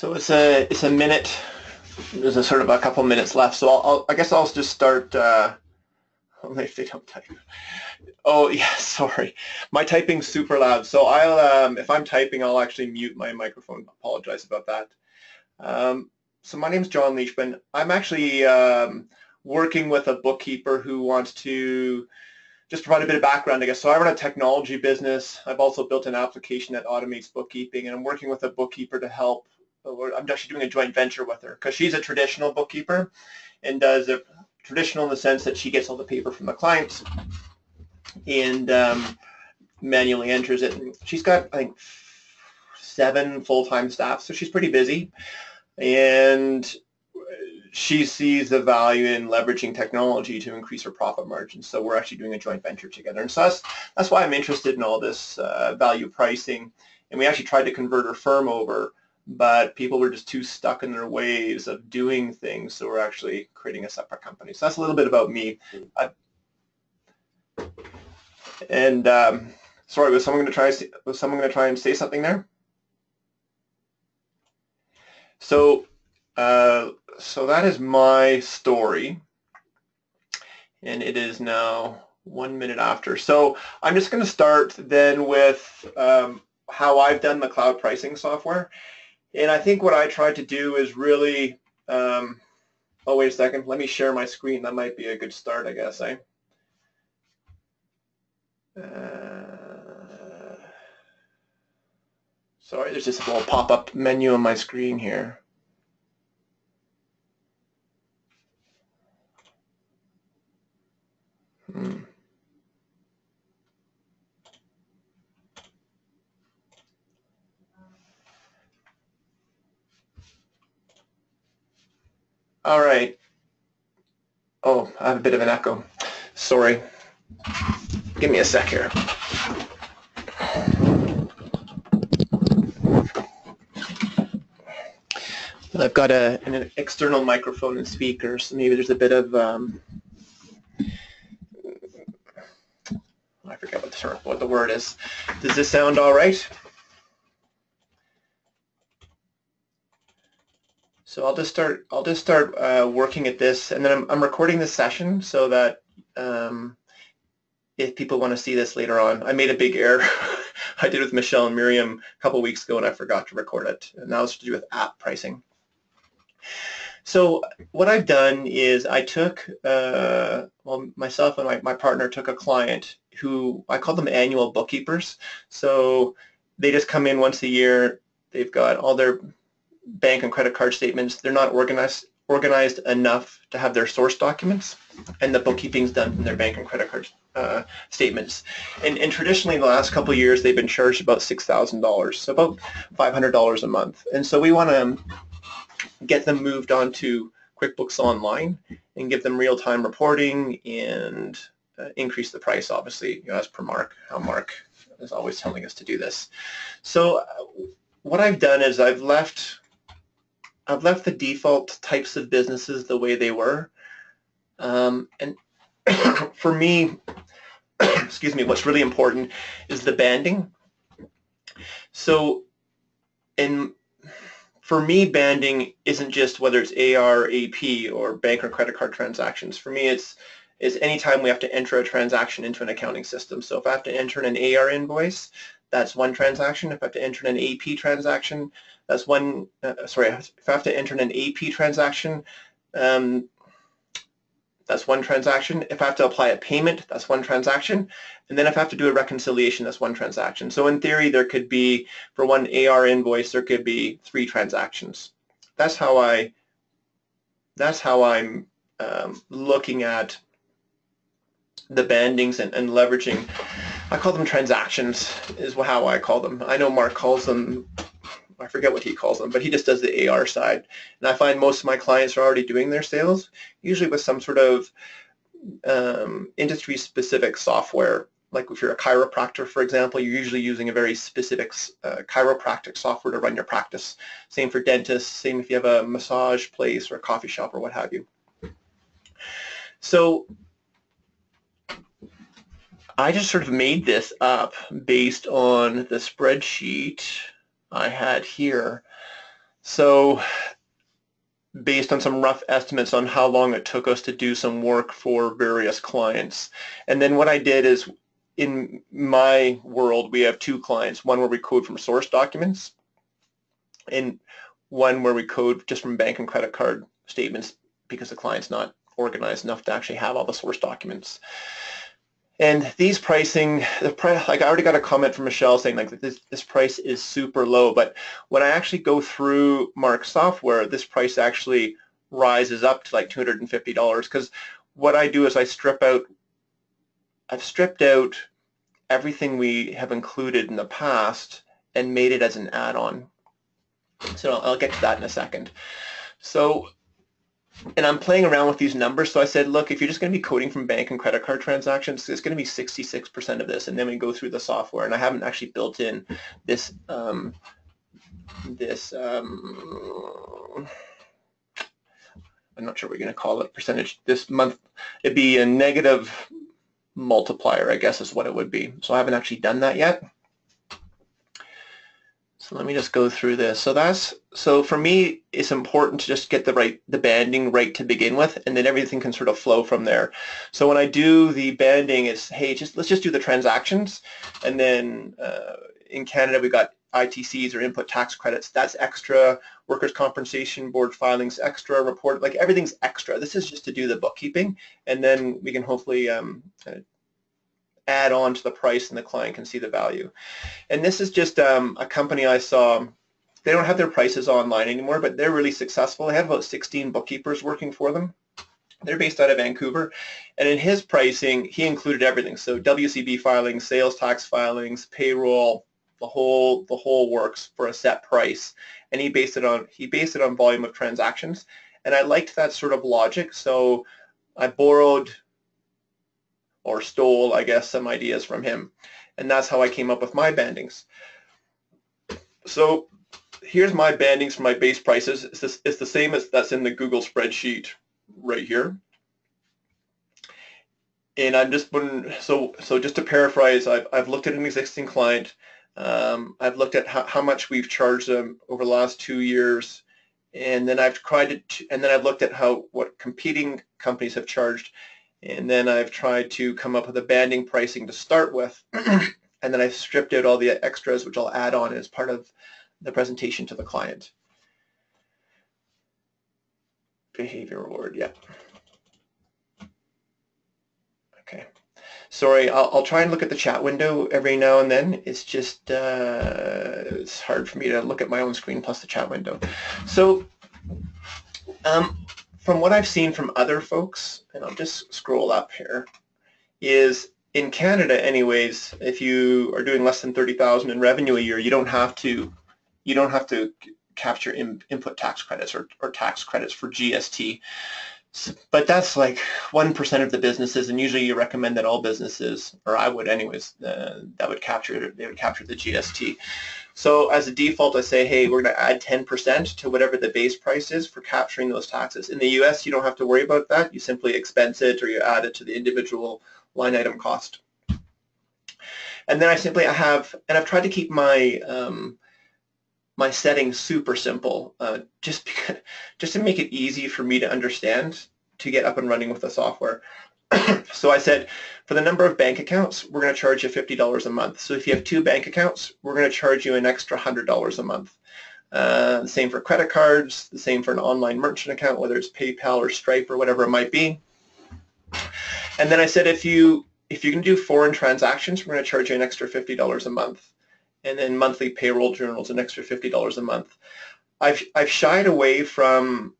So it's a minute. There's a sort of a couple minutes left. So I guess I'll just start. Only if they don't type. Oh yeah, sorry. My typing's super loud. So I'll if I'm typing, I'll actually mute my microphone. Apologize about that. So my name's John Leishman. I'm actually working with a bookkeeper who wants to just provide a bit of background, I guess. So I run a technology business. I've also built an application that automates bookkeeping, and I'm working with a bookkeeper to help. I'm actually doing a joint venture with her because she's a traditional bookkeeper and does it traditional in the sense that she gets all the paper from the clients and manually enters it. And she's got, I think, 7 full-time staff, so she's pretty busy. And she sees the value in leveraging technology to increase her profit margins. So we're actually doing a joint venture together. And so that's why I'm interested in all this value pricing. And we actually tried to convert her firm over, but people were just too stuck in their ways of doing things. So we're actually creating a separate company. So that's a little bit about me. Sorry, was someone going to try and say something there? So that is my story, and it is now 1 minute after. So I'm just going to start then with how I've done the cloud pricing software. And I think what I tried to do is really, oh, wait a second, let me share my screen. That might be a good start, I guess. Sorry, there's just a little pop-up menu on my screen here. All right. Oh, I have a bit of an echo. Sorry. Give me a sec here. I've got an external microphone and speakers, so maybe there's a bit of I forget what the word is. Does this sound all right? So I'll just start working at this, and then I'm recording this session so that if people want to see this later on. I made a big error. I did with Michelle and Miriam a couple weeks ago, and I forgot to record it. And that was to do with app pricing. So what I've done is I took, myself and my partner took a client who, I call them annual bookkeepers. So they just come in once a year. They've got all their bank and credit card statements. They're not organized enough to have their source documents, and the bookkeeping's done from their bank and credit card statements. And traditionally, the last couple of years, they've been charged about $6,000, so about $500 a month. And so we want to get them moved on to QuickBooks Online and give them real-time reporting and increase the price, obviously, as per Mark, how Mark is always telling us to do this. So what I've done is I've left the default types of businesses the way they were. And for me, excuse me, what's really important is the banding. So for me, banding isn't just whether it's AR, AP, or bank or credit card transactions. For me, it's anytime we have to enter a transaction into an accounting system. So if I have to enter an AR invoice, that's one transaction. If I have to enter an AP transaction, that's one. If I have to enter an AP transaction, that's one transaction. If I have to apply a payment, that's one transaction. And then if I have to do a reconciliation, that's one transaction. So in theory, there could be, for one AR invoice, there could be 3 transactions. That's how I'm looking at the bandings and leveraging. I call them transactions is how I call them. I know Mark calls them, I forget what he calls them, but he just does the AR side. And I find most of my clients are already doing their sales, usually with some sort of industry-specific software. Like if you're a chiropractor, for example, you're usually using a very specific chiropractic software to run your practice. Same for dentists, same if you have a massage place or a coffee shop or what have you. So I just sort of made this up based on the spreadsheet I had here So based on some rough estimates on how long it took us to do some work for various clients. And then what I did is, in my world, we have two clients, one where we code from source documents and one where we code just from bank and credit card statements because the client's not organized enough to actually have all the source documents. And these pricing, like I already got a comment from Michelle saying like this price is super low, but when I actually go through Mark's software, this price actually rises up to like $250 because what I do is I've stripped out everything we have included in the past and made it as an add-on. So I'll get to that in a second. So, and I'm playing around with these numbers. So I said, look, if you're just going to be coding from bank and credit card transactions, it's going to be 66% of this. And then we go through the software. And I haven't actually built in this, I'm not sure what we're going to call it, percentage. This month, it'd be a negative multiplier, I guess is what it would be. So I haven't actually done that yet. So let me just go through this. So for me, it's important to just get the banding right to begin with, and then everything can sort of flow from there. So when I do the banding, it's, hey, let's just do the transactions, and then in Canada we got ITCs or input tax credits. That's extra. Workers' compensation board filings extra. Report, like everything's extra. This is just to do the bookkeeping, and then we can hopefully add on to the price and the client can see the value. And this is just a company I saw. They don't have their prices online anymore, but they're really successful. They have about 16 bookkeepers working for them. They're based out of Vancouver. And in his pricing, he included everything. So WCB filings, sales tax filings, payroll, the whole works for a set price. And he based it on volume of transactions. And I liked that sort of logic. So I borrowed or stole, I guess, some ideas from him. And that's how I came up with my bandings. So here's my bandings for my base prices. It's the same as that's in the Google spreadsheet right here. And I'm just so just to paraphrase, I've looked at an existing client. I've looked at how much we've charged them over the last 2 years, and then I've looked at what competing companies have charged. And then I've tried to come up with a banding pricing to start with, and then I've stripped out all the extras, which I'll add on as part of the presentation to the client. Behavior reward, yeah. Okay. Sorry, I'll try and look at the chat window every now and then. It's just, it's hard for me to look at my own screen plus the chat window. So, from what I've seen from other folks, and I'll just scroll up here, is in Canada anyways, if you are doing less than 30,000 in revenue a year, you don't have to capture input tax credits or tax credits for GST. But that's like 1% of the businesses, and usually you recommend that all businesses, or I would anyways, they would capture the GST. So as a default, I say, hey, we're going to add 10% to whatever the base price is for capturing those taxes. In the US, you don't have to worry about that. You simply expense it or you add it to the individual line item cost. And then I've tried to keep my my settings super simple, just to make it easy for me to understand to get up and running with the software. So I said, for the number of bank accounts, we're going to charge you $50 a month. So if you have 2 bank accounts, we're going to charge you an extra $100 a month. The same for credit cards, the same for an online merchant account, whether it's PayPal or Stripe or whatever it might be. And then I said, if you can do foreign transactions, we're going to charge you an extra $50 a month. And then monthly payroll journals, an extra $50 a month. I've shied away from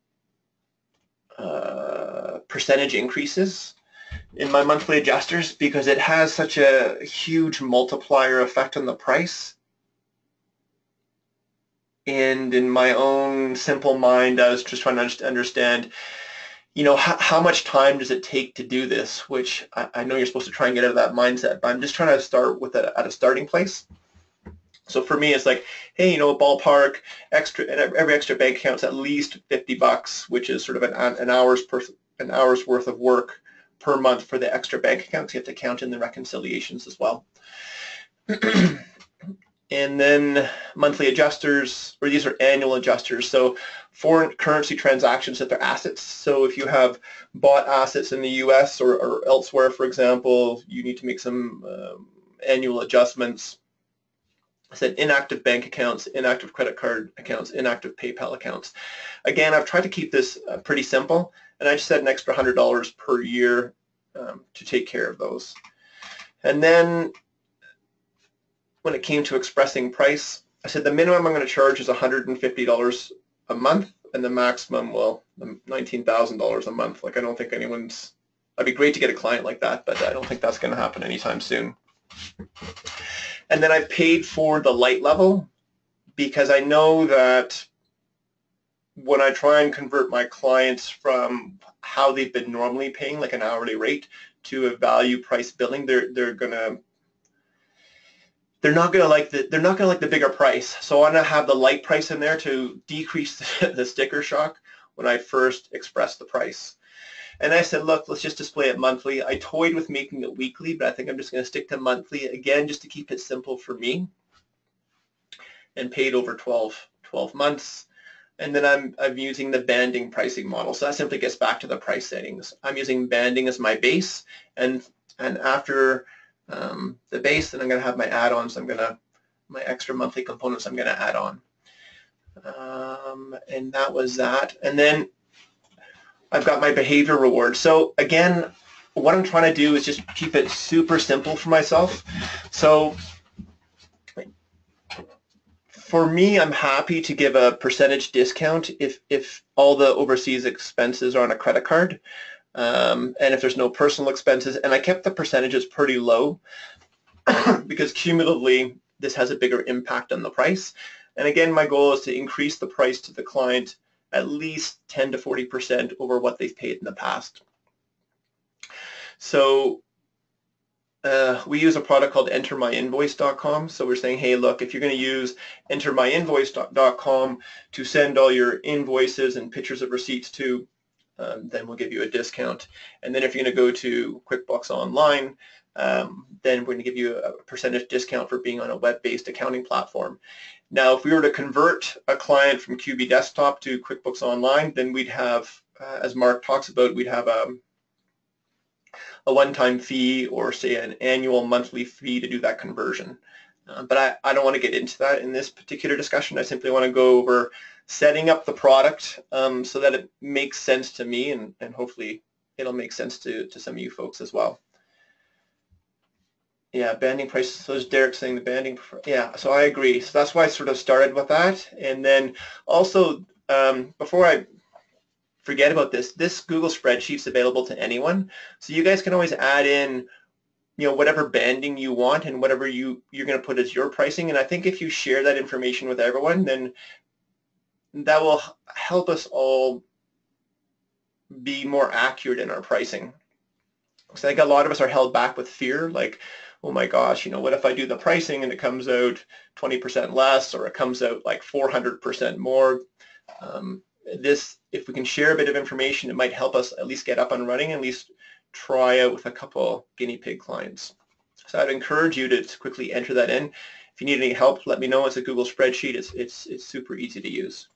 percentage increases in my monthly adjusters because it has such a huge multiplier effect on the price. And in my own simple mind, I was just trying to understand, you know, how much time does it take to do this, which I know you're supposed to try and get out of that mindset, but I'm just trying to start with at a starting place. So for me, it's like, hey, you know, ballpark, every extra bank account's at least $50, which is sort of an hour's worth of work per month for the extra bank accounts. You have to count in the reconciliations as well. And then monthly adjusters, or these are annual adjusters. So foreign currency transactions that they're assets. So if you have bought assets in the US or elsewhere, for example, you need to make some annual adjustments. I said inactive bank accounts, inactive credit card accounts, inactive PayPal accounts. Again, I've tried to keep this pretty simple, and I just said an extra $100 per year to take care of those. And then when it came to expressing price, I said the minimum I'm going to charge is $150 a month, and the maximum, well, $19,000 a month. Like, I don't think anyone's, it'd be great to get a client like that, but I don't think that's going to happen anytime soon. And then I paid for the light level, because I know that when I try and convert my clients from how they've been normally paying, like an hourly rate, to a value price billing, they're not going to like the bigger price. So I want to have the light price in there to decrease the sticker shock when I first express the price. And I said, look, let's just display it monthly. I toyed with making it weekly, but I think I'm just going to stick to monthly, again, just to keep it simple for me, and paid over 12 months. And then I'm using the banding pricing model. So that simply gets back to the price settings. I'm using banding as my base, and after the base, then I'm going to have my add-ons. My extra monthly components I'm going to add on. And that was that. And then I've got my behavior reward. So again, what I'm trying to do is just keep it super simple for myself. So for me, I'm happy to give a percentage discount if all the overseas expenses are on a credit card. And if there's no personal expenses, and I kept the percentages pretty low because cumulatively this has a bigger impact on the price. And again, my goal is to increase the price to the client at least 10 to 40% over what they've paid in the past. So we use a product called entermyinvoice.com. So we're saying, hey, look, if you're going to use entermyinvoice.com to send all your invoices and pictures of receipts to, then we'll give you a discount. And then if you're going to go to QuickBooks Online, then we're going to give you a percentage discount for being on a web-based accounting platform. Now, if we were to convert a client from QB Desktop to QuickBooks Online, then we'd have, as Mark talks about, we'd have a one-time fee, or say an annual monthly fee to do that conversion. But I don't want to get into that in this particular discussion. I simply want to go over setting up the product so that it makes sense to me, and hopefully it'll make sense to some of you folks as well. Yeah, banding prices. So is Derek saying the banding? Yeah, so I agree. So that's why I sort of started with that. And then also, before I forget about this Google spreadsheet's available to anyone. So you guys can always add in, whatever banding you want and whatever you're going to put as your pricing. And I think if you share that information with everyone, then that will help us all be more accurate in our pricing. So I think a lot of us are held back with fear, like, oh my gosh, what if I do the pricing and it comes out 20% less, or it comes out like 400% more? If we can share a bit of information, it might help us at least get up and running, at least try out with a couple guinea pig clients. So I'd encourage you to quickly enter that in. If you need any help, let me know. It's a Google spreadsheet. It's super easy to use.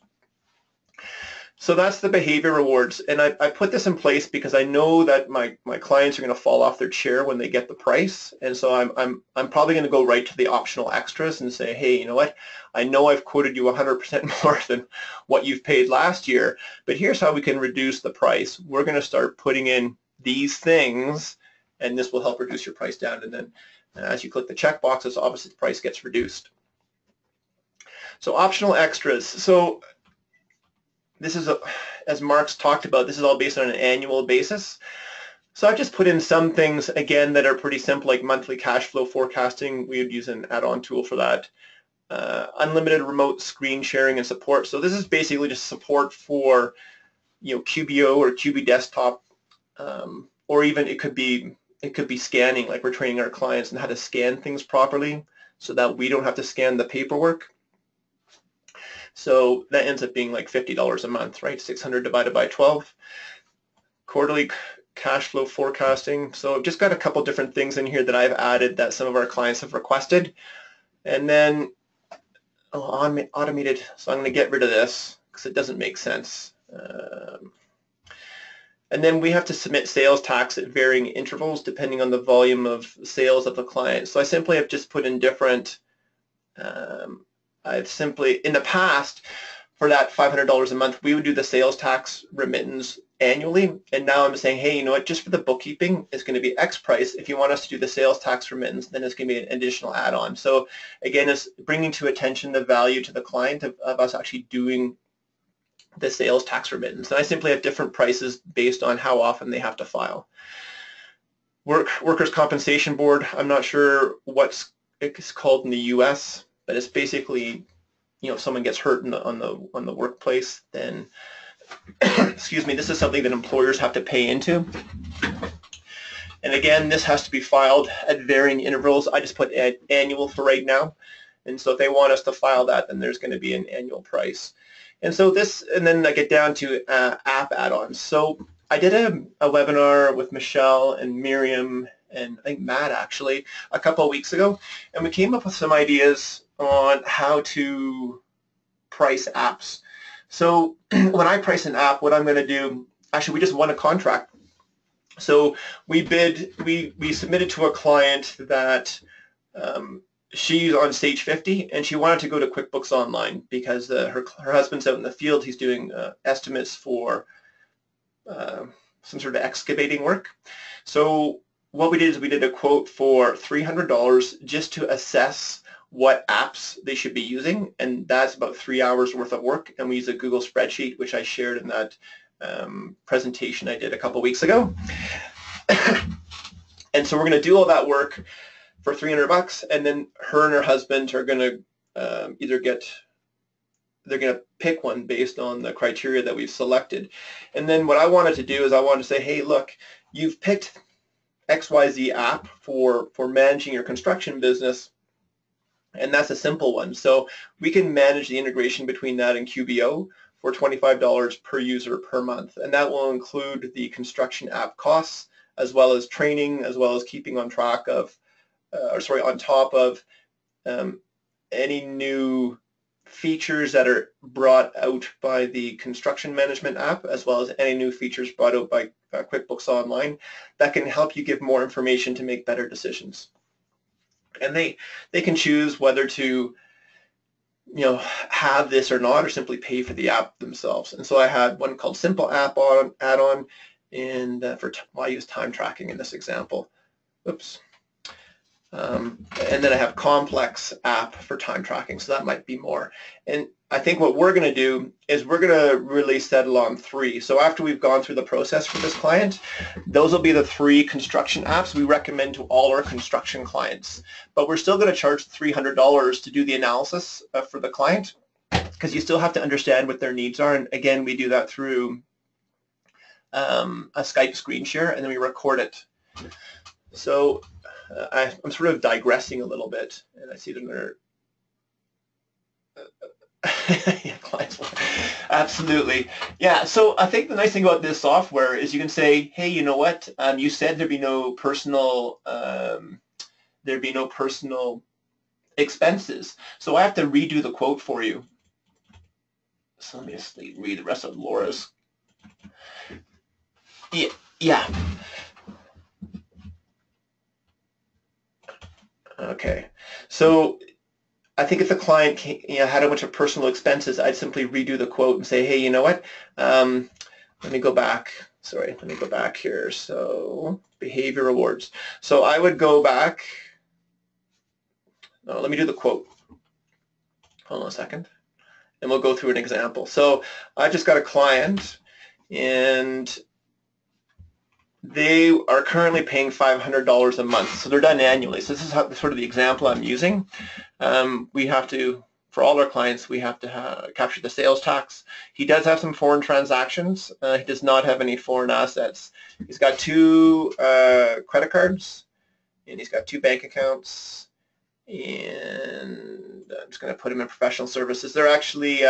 So that's the behavior rewards, and I put this in place because I know that my clients are going to fall off their chair when they get the price, and so I'm probably going to go right to the optional extras and say, hey, you know what? I know I've quoted you 100% more than what you've paid last year, but here's how we can reduce the price. We're going to start putting in these things, and this will help reduce your price down. And then as you click the check boxes, obviously the price gets reduced. So optional extras. So this is, as Mark's talked about, this is all based on an annual basis. So I've just put in some things, again, that are pretty simple, like monthly cash flow forecasting. We would use an add-on tool for that. Unlimited remote screen sharing and support. So this is basically just support for, QBO or QB Desktop, or even it could be scanning, like we're training our clients on how to scan things properly so that we don't have to scan the paperwork. So that ends up being like $50 a month, right? 600 divided by 12. Quarterly cash flow forecasting. So I've just got a couple different things in here that I've added that some of our clients have requested. And then automated, so I'm going to get rid of this because it doesn't make sense. And then we have to submit sales tax at varying intervals depending on the volume of sales of the client. So I simply have just put in different, I've simply, in the past, for that $500 a month, we would do the sales tax remittance annually. And now I'm saying, hey, you know what, just for the bookkeeping, it's going to be X price. If you want us to do the sales tax remittance, then it's going to be an additional add-on. So again, it's bringing to attention the value to the client of us actually doing the sales tax remittance. And I simply have different prices based on how often they have to file. Workers' Compensation Board, I'm not sure what it's called in the US, but it's basically, you know, if someone gets hurt on the workplace, then excuse me, this is something that employers have to pay into. And again, this has to be filed at varying intervals. I just put annual for right now. And so if they want us to file that, then there's going to be an annual price. And so this, and then I get down to app add-ons. So I did a webinar with Michelle and Miriam and I think Matt actually a couple of weeks ago, and we came up with some ideas on how to price apps. So when I price an app, what I'm going to do, actually we just won a contract. So we submitted to a client that she's on stage 50 and she wanted to go to QuickBooks Online because her husband's out in the field. He's doing estimates for some sort of excavating work. So what we did is we did a quote for $300 just to assess what apps they should be using, and that's about 3 hours worth of work, and we use a Google spreadsheet, which I shared in that presentation I did a couple weeks ago. And so we're going to do all that work for $300, and then her and her husband are going to they're going to pick one based on the criteria that we've selected. And then what I wanted to do is I wanted to say, hey, look, you've picked XYZ app for managing your construction business, and that's a simple one. So we can manage the integration between that and QBO for $25 per user per month, and that will include the construction app costs as well as training, as well as keeping on track of, on top of any new features that are brought out by the construction management app, as well as any new features brought out by QuickBooks Online that can help you give more information to make better decisions. And they can choose whether to, you know, have this or not, or simply pay for the app themselves. And so I had one called Simple App Add-on, and I use time tracking in this example. Oops. And then I have Complex App for time tracking, so that might be more. And I think what we're going to do is we're going to really settle on 3. So after we've gone through the process for this client, those will be the 3 construction apps we recommend to all our construction clients. But we're still going to charge $300 to do the analysis for the client, because you still have to understand what their needs are. And again, we do that through a Skype screen share, and then we record it. So I'm sort of digressing a little bit, and I see that they're yeah, clients. Absolutely. Yeah, so I think the nice thing about this software is you can say, hey, you know what, you said there'd be no personal expenses, so I have to redo the quote for you. So let me just read the rest of Laura's. Yeah. Okay, so I think if the client had a bunch of personal expenses, I'd simply redo the quote and say, hey, you know what, let me go back. Sorry, let me go back here. So behavior rewards. So I would go back. No, let me do the quote. Hold on a second. And we'll go through an example. So I just got a client, and they are currently paying $500 a month, so they're done annually. So this is sort of the example I'm using. We have to, for all our clients, we have to capture the sales tax. He does have some foreign transactions. He does not have any foreign assets. He's got 2 credit cards, and he's got 2 bank accounts, and I'm just going to put him in professional services. They're actually,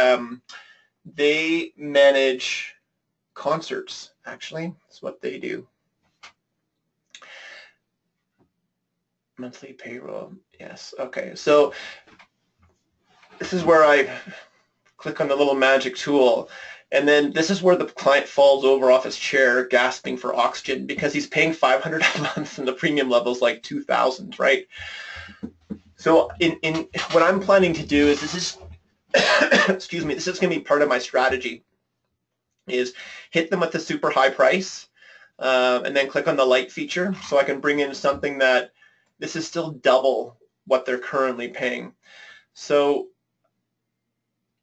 they manage concerts, actually. That's what they do. Monthly payroll, yes, okay. So this is where I click on the little magic tool, and then this is where the client falls over off his chair gasping for oxygen because he's paying $500 a month and the premium level is like $2,000, right? So in what I'm planning to do is, this is excuse me, this is going to be part of my strategy, is hit them with the super high price and then click on the light feature so I can bring in something that this is still double what they're currently paying. So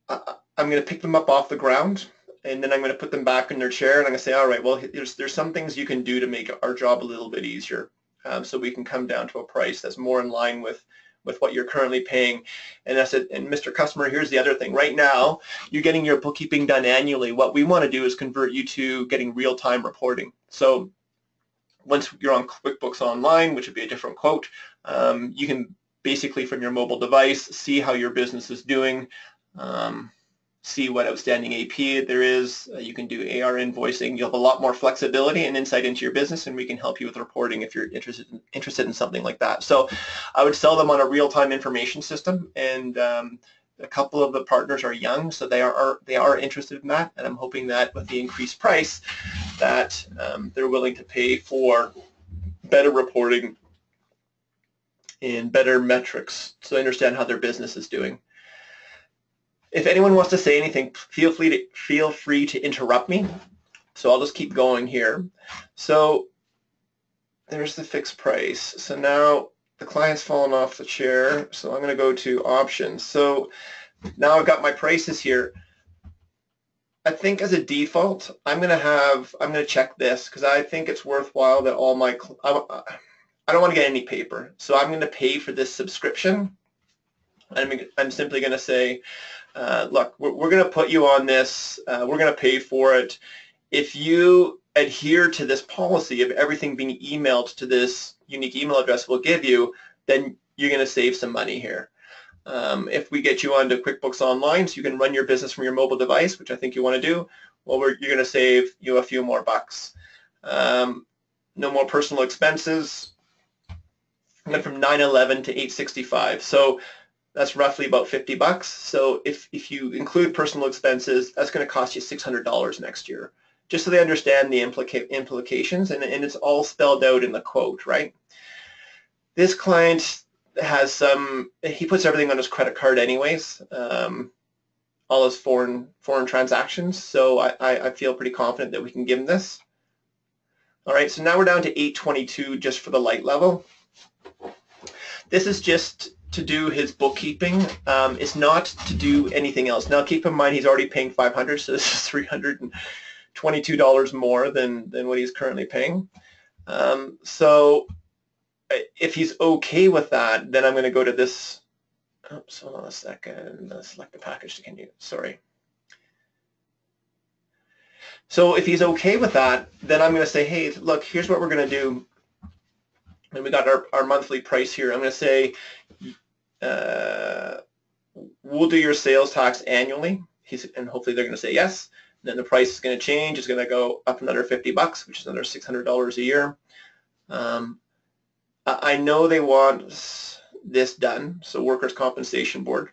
I'm going to pick them up off the ground, and then I'm going to put them back in their chair, and I'm going to say, all right, well, there's some things you can do to make our job a little bit easier, so we can come down to a price that's more in line with what you're currently paying. And I said, and Mr. Customer, here's the other thing. Right now, you're getting your bookkeeping done annually. What we want to do is convert you to getting real-time reporting. So once you're on QuickBooks Online, which would be a different quote, you can basically from your mobile device see how your business is doing, see what outstanding AP there is. You can do AR invoicing. You'll have a lot more flexibility and insight into your business, and we can help you with reporting if you're interested in something like that. So I would sell them on a real-time information system, and a couple of the partners are young, so they are interested in that, and I'm hoping that with the increased price that they're willing to pay for better reporting and better metrics so they understand how their business is doing. If anyone wants to say anything, feel free to interrupt me. So I'll just keep going here. So there's the fixed price. So now the client's fallen off the chair. So I'm going to go to options. So now I've got my prices here. I think as a default, I'm going to check this because I think it's worthwhile that all my, I don't want to get any paper. So I'm going to pay for this subscription. I'm simply going to say, look, we're going to put you on this. We're going to pay for it. If you adhere to this policy of everything being emailed to this unique email address we'll give you, then you're going to save some money here. If we get you onto QuickBooks Online so you can run your business from your mobile device, which I think you want to do, well, you're going to save you a few more bucks. No more personal expenses. Went from $911 to $865. So that's roughly about $50. So if you include personal expenses, that's going to cost you $600 next year, just so they understand the implications, and it's all spelled out in the quote, right? This client has he puts everything on his credit card anyways, all his foreign transactions, so I feel pretty confident that we can give him this. All right, so now we're down to $822 just for the light level. This is just to do his bookkeeping. It's not to do anything else. Now keep in mind he's already paying $500, so this is $322 more than what he's currently paying. So if he's okay with that, then I'm going to go to this. Oops, hold on a second. Select the package to continue. Sorry. So if he's okay with that, then I'm going to say, hey, look, here's what we're going to do. And we got our monthly price here. I'm going to say, we'll do your sales tax annually. And hopefully they're going to say yes. And then the price is going to change. It's going to go up another $50, which is another $600 a year. I know they want this done, so Workers' Compensation Board.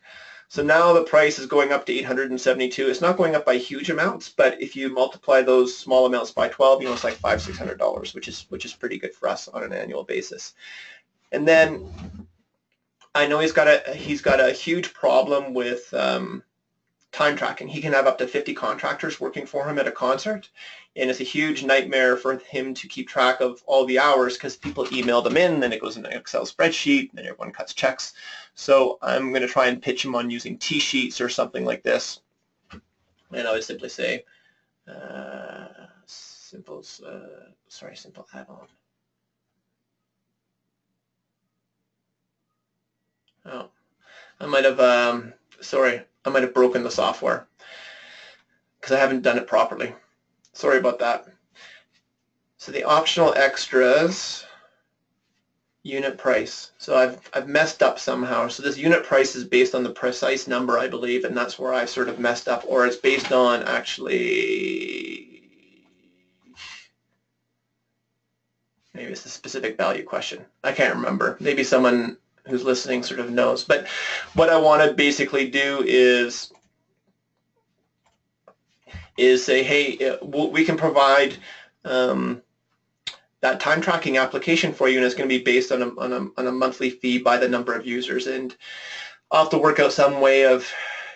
So now the price is going up to $872. It's not going up by huge amounts, but if you multiply those small amounts by 12, it's like $500-600, which is pretty good for us on an annual basis. And then I know he's got a huge problem with time tracking. He can have up to 50 contractors working for him at a concert, and it's a huge nightmare for him to keep track of all the hours because people email them in, then it goes in an Excel spreadsheet, then everyone cuts checks. So I'm going to try and pitch him on using T-sheets or something like this, and I would simply say simple add-on. Oh, I might have sorry, I might have broken the software because I haven't done it properly. Sorry about that. So the optional extras, unit price. So I've messed up somehow. So this unit price is based on the precise number, I believe, and that's where I sort of messed up. Or it's based on actually, maybe it's a specific value question. I can't remember. Maybe someone who's listening sort of knows. But what I want to basically do is say, hey, we can provide that time tracking application for you, and it's going to be based on a monthly fee by the number of users. And I'll have to work out some way of,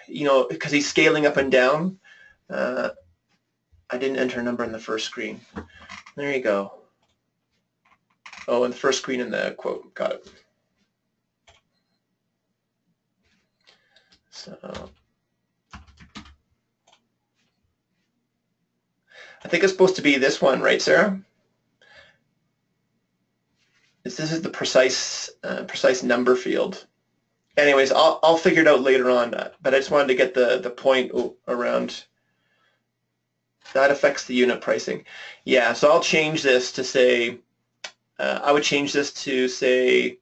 because he's scaling up and down. I didn't enter a number in the first screen. There you go. Oh, in the first screen in the quote. Got it. So I think it's supposed to be this one, right, Sarah? This is the precise number field. Anyways, I'll figure it out later on, but I just wanted to get the point around. That affects the unit pricing. Yeah, so I'll change this to say, I would change this to say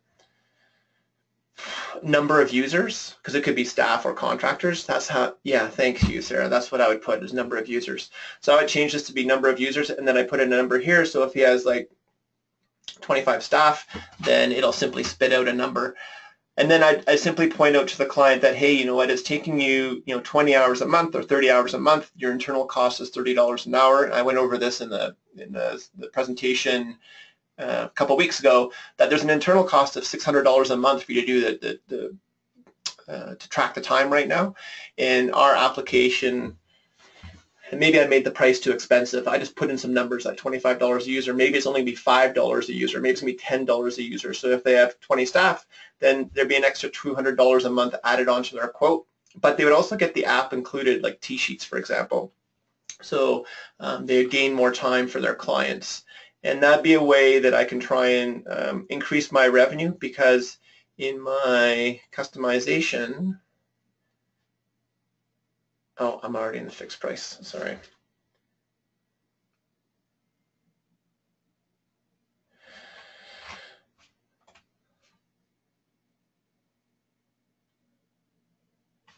number of users, because it could be staff or contractors. That's how, yeah, thank you, Sarah. That's what I would put, is number of users. So I would change this to be number of users, and then I put in a number here. So if he has like 25 staff, then it'll simply spit out a number. And then I simply point out to the client that, hey, you know what, it's taking you, 20 hours a month or 30 hours a month. Your internal cost is $30 an hour. And I went over this in the presentation a couple of weeks ago, that there's an internal cost of $600 a month for you to do to track the time right now. In our application, and maybe I made the price too expensive. I just put in some numbers like $25 a user. Maybe it's only going to be $5 a user. Maybe it's going to be $10 a user. So if they have 20 staff, then there'd be an extra $200 a month added onto their quote. But they would also get the app included, like T-sheets, for example. So they would gain more time for their clients. And that'd be a way that I can try and increase my revenue, because in my customization, oh, I'm already in the fixed price, sorry.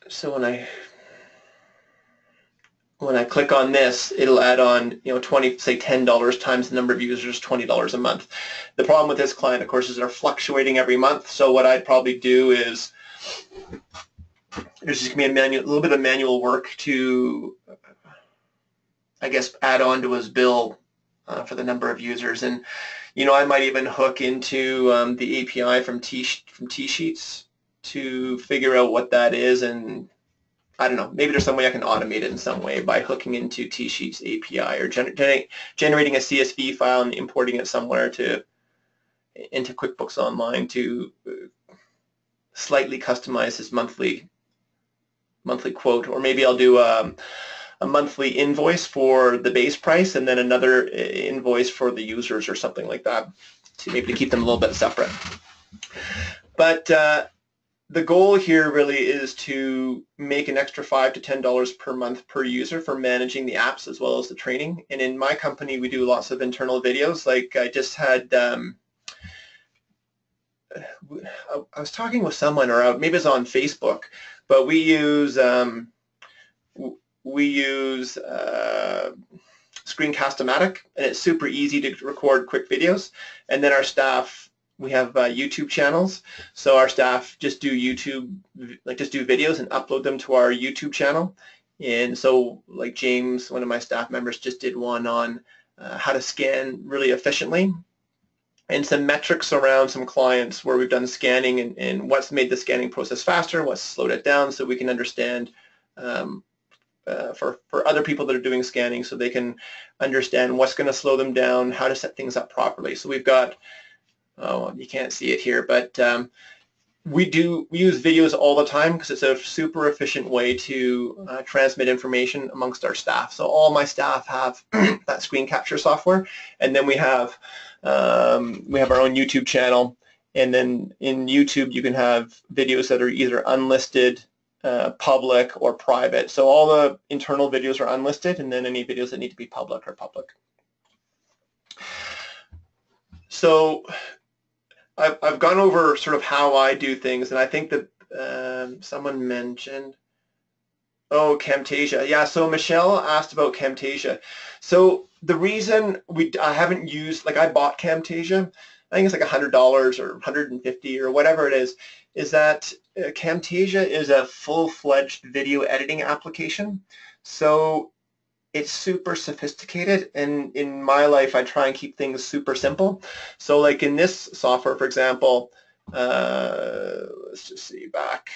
So when I click on this, it'll add on, 20, say $10 times the number of users, $20 a month. The problem with this client, of course, is they're fluctuating every month. So what I'd probably do is, there's just going to be a little bit of manual work to, I guess, add on to his bill for the number of users. And, I might even hook into the API from T-sheets to figure out what that is. And I don't know, maybe there's some way I can automate it in some way by hooking into T-sheets API, or generating a CSV file and importing it somewhere into QuickBooks Online to slightly customize his monthly quote. Or maybe I'll do a monthly invoice for the base price and then another invoice for the users or something like that, to maybe keep them a little bit separate. But the goal here really is to make an extra $5 to $10 per month per user for managing the apps as well as the training. And in my company, we do lots of internal videos. Like I just had, I was talking with someone, or maybe it's on Facebook, but we use Screencast-O-Matic, and it's super easy to record quick videos. And then our staff, we have YouTube channels, so our staff just do videos and upload them to our YouTube channel. And so, like James, one of my staff members, just did one on how to scan really efficiently, and some metrics around some clients where we've done scanning and what's made the scanning process faster, what's slowed it down, so we can understand for other people that are doing scanning, so they can understand what's going to slow them down, how to set things up properly. So we've got, oh, you can't see it here, but we use videos all the time because it's a super efficient way to transmit information amongst our staff. So all my staff have that screen capture software, and then we have our own YouTube channel. And then in YouTube, you can have videos that are either unlisted, public, or private. So all the internal videos are unlisted, and then any videos that need to be public are public. So I've gone over sort of how I do things, and I think that someone mentioned, oh, Camtasia. Yeah, so Michelle asked about Camtasia. So the reason I haven't used, like I bought Camtasia I think it's like $100 or $150 or whatever it is that Camtasia is a full-fledged video editing application. So it's super sophisticated, and in my life I try and keep things super simple. So like in this software, for example, let's just see back.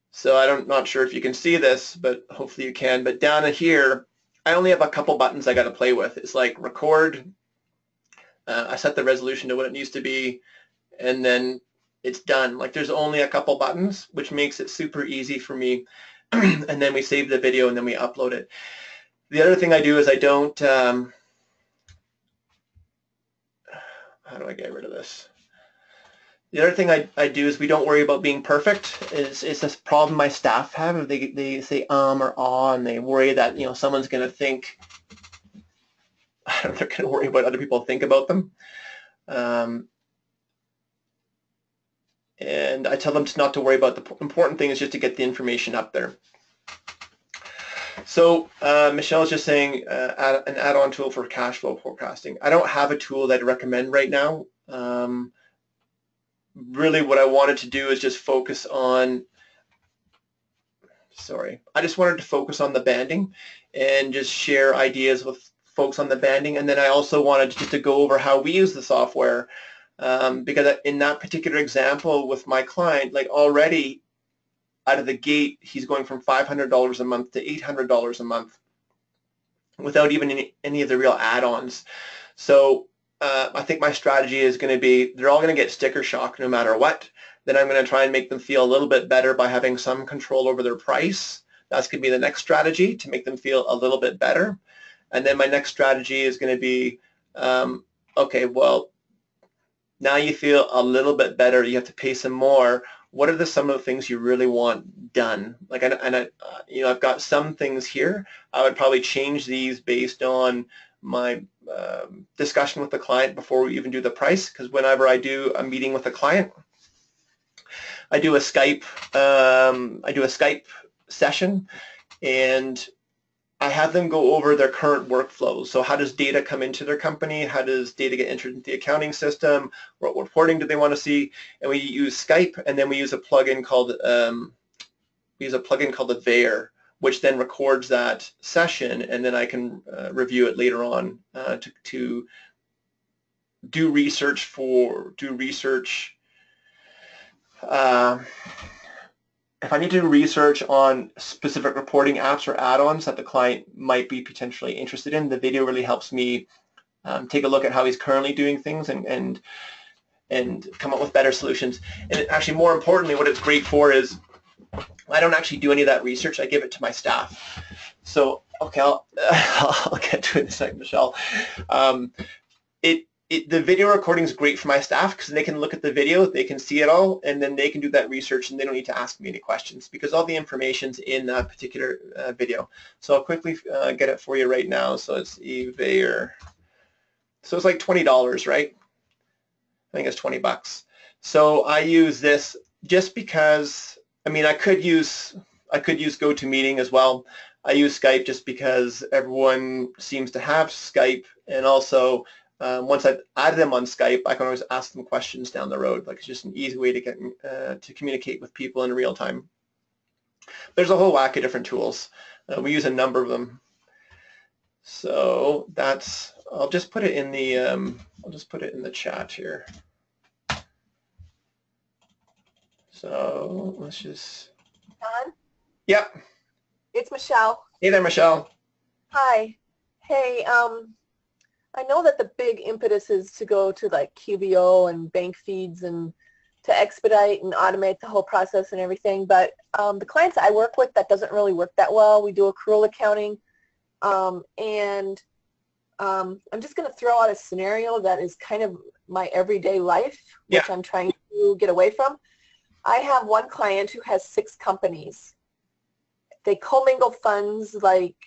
So I'm not sure if you can see this, but hopefully you can. But down here, I only have a couple buttons I got to play with. It's like record. I set the resolution to what it needs to be, and then it's done. Like there's only a couple buttons, which makes it super easy for me. And then we save the video and then we upload it. The other thing I do is I don't, how do I get rid of this? The other thing I do is we don't worry about being perfect. It's this problem my staff have. They say or ah, and they worry that, you know, someone's going to think, they're going to worry what other people think about them. And I tell them not to worry about the important thing is just to get the information up there. So Michelle's just saying an add-on tool for cash flow forecasting. I don't have a tool that I'd recommend right now. Really what I wanted to do is just focus on, I just wanted to focus on the banding and just share ideas with folks on the banding. And then I also wanted just to go over how we use the software. Because in that particular example with my client, like already out of the gate, he's going from $500 a month to $800 a month without even any of the real add-ons. So I think my strategy is going to be, they're all going to get sticker shock no matter what. Then I'm going to try and make them feel a little bit better by having some control over their price. That's going to be the next strategy, to make them feel a little bit better. And then my next strategy is going to be, okay, well, now you feel a little bit better, you have to pay some more. What are some of the things you really want done? Like, you know, I've got some things here. I would probably change these based on my discussion with the client before we even do the price, because whenever I do a meeting with a client, I do a Skype session, and I have them go over their current workflows. So how does data come into their company? How does data get entered into the accounting system? What reporting do they want to see? And we use Skype, and then we use a plugin called Aveyer, which then records that session, and then I can review it later on to do research. If I need to do research on specific reporting apps or add-ons that the client might be potentially interested in, the video really helps me take a look at how he's currently doing things and come up with better solutions. And actually, more importantly, what it's great for is I don't actually do any of that research. I give it to my staff. So, okay, I'll get to it in a second, Michelle. The video recording is great for my staff because they can look at the video, they can see it all, and then they can do that research, and they don't need to ask me any questions because all the information's in that particular video. So I'll quickly get it for you right now. So it's Aveyer. So it's like $20, right? I think it's 20 bucks. So I use this just because, I mean, I could use GoToMeeting as well. I use Skype just because everyone seems to have Skype, and also once I've added them on Skype, I can always ask them questions down the road. Like, it's just an easy way to get to communicate with people in real time. There's a whole whack of different tools. We use a number of them. So that's, I'll just put it in the chat here. So let's just. Don? Yep. It's Michelle. Hey there, Michelle. Hi. Hey, I know that the big impetus is to go to like QBO and bank feeds and to expedite and automate the whole process and everything, but the clients I work with, that doesn't really work that well. We do accrual accounting, and I'm just going to throw out a scenario that is kind of my everyday life, which I'm trying to get away from. I have one client who has 6 companies. They commingle funds like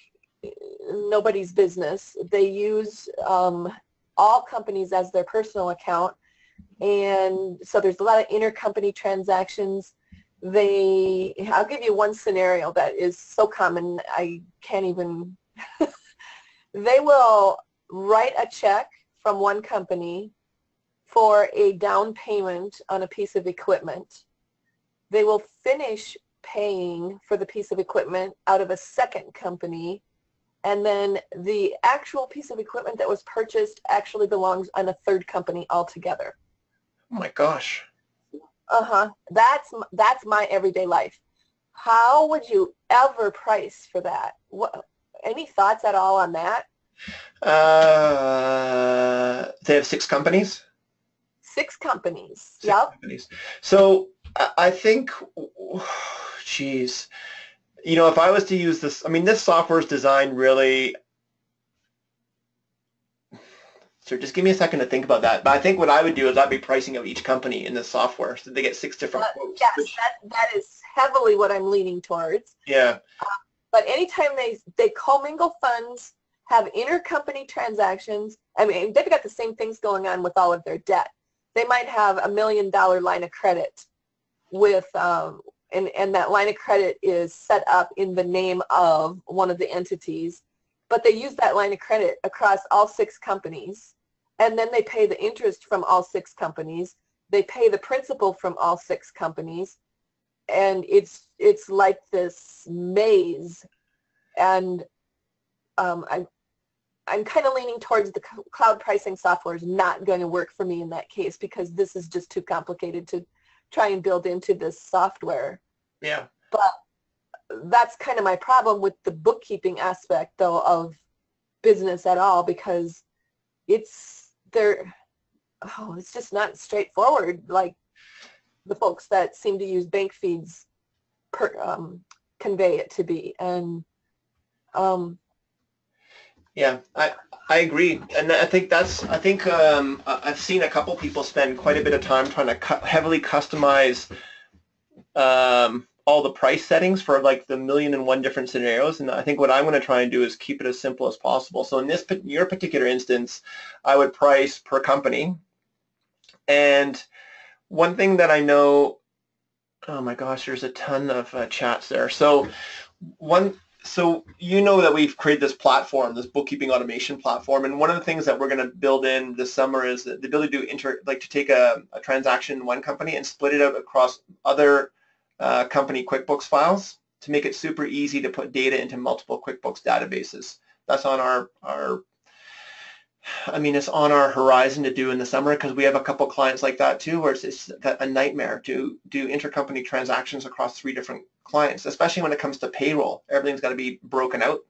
nobody's business. They use all companies as their personal account, and so there's a lot of intercompany transactions. I'll give you one scenario that is so common I can't even. They will write a check from one company for a down payment on a piece of equipment. They will finish paying for the piece of equipment out of a second company, and then the actual piece of equipment that was purchased actually belongs on a third company altogether. Oh my gosh. That's my everyday life. How would you ever price for that? Any thoughts at all on that? They have 6 companies? 6 companies. 6 Yep. companies. So I think, geez, you know, if I was to use this, I mean, this software is designed really, so just give me a second to think about that. But I think what I would do is I'd be pricing out each company in this software so they get 6 different quotes. Yes, that is heavily what I'm leaning towards. Yeah. But anytime they commingle funds, have intercompany transactions, I mean, they've got the same things going on with all of their debt. They might have $1 million line of credit with, and that line of credit is set up in the name of one of the entities, but they use that line of credit across all 6 companies, and then they pay the interest from all 6 companies. They pay the principal from all 6 companies, and it's like this maze. And I'm kind of leaning towards the cloud pricing software is not going to work for me in that case, because this is just too complicated to try and build into this software. Yeah. But that's kind of my problem with the bookkeeping aspect, though, of business at all, because it's just not straightforward like the folks that seem to use bank feeds convey it to be. And yeah, I agree, and I think I've seen a couple people spend quite a bit of time trying to heavily customize all the price settings for like the 1,000,001 different scenarios, and I think what I'm going to try and do is keep it as simple as possible. So in your particular instance, I would price per company, and one thing that I know, oh my gosh, there's a ton of chats there. So you know that we've created this platform, this bookkeeping automation platform, and one of the things that we're going to build in this summer is the ability to to take a transaction in one company and split it out across other company QuickBooks files to make it super easy to put data into multiple QuickBooks databases. That's on it's on our horizon to do in the summer, because we have a couple clients like that too, where it's a nightmare to do intercompany transactions across 3 different clients, especially when it comes to payroll. Everything's got to be broken out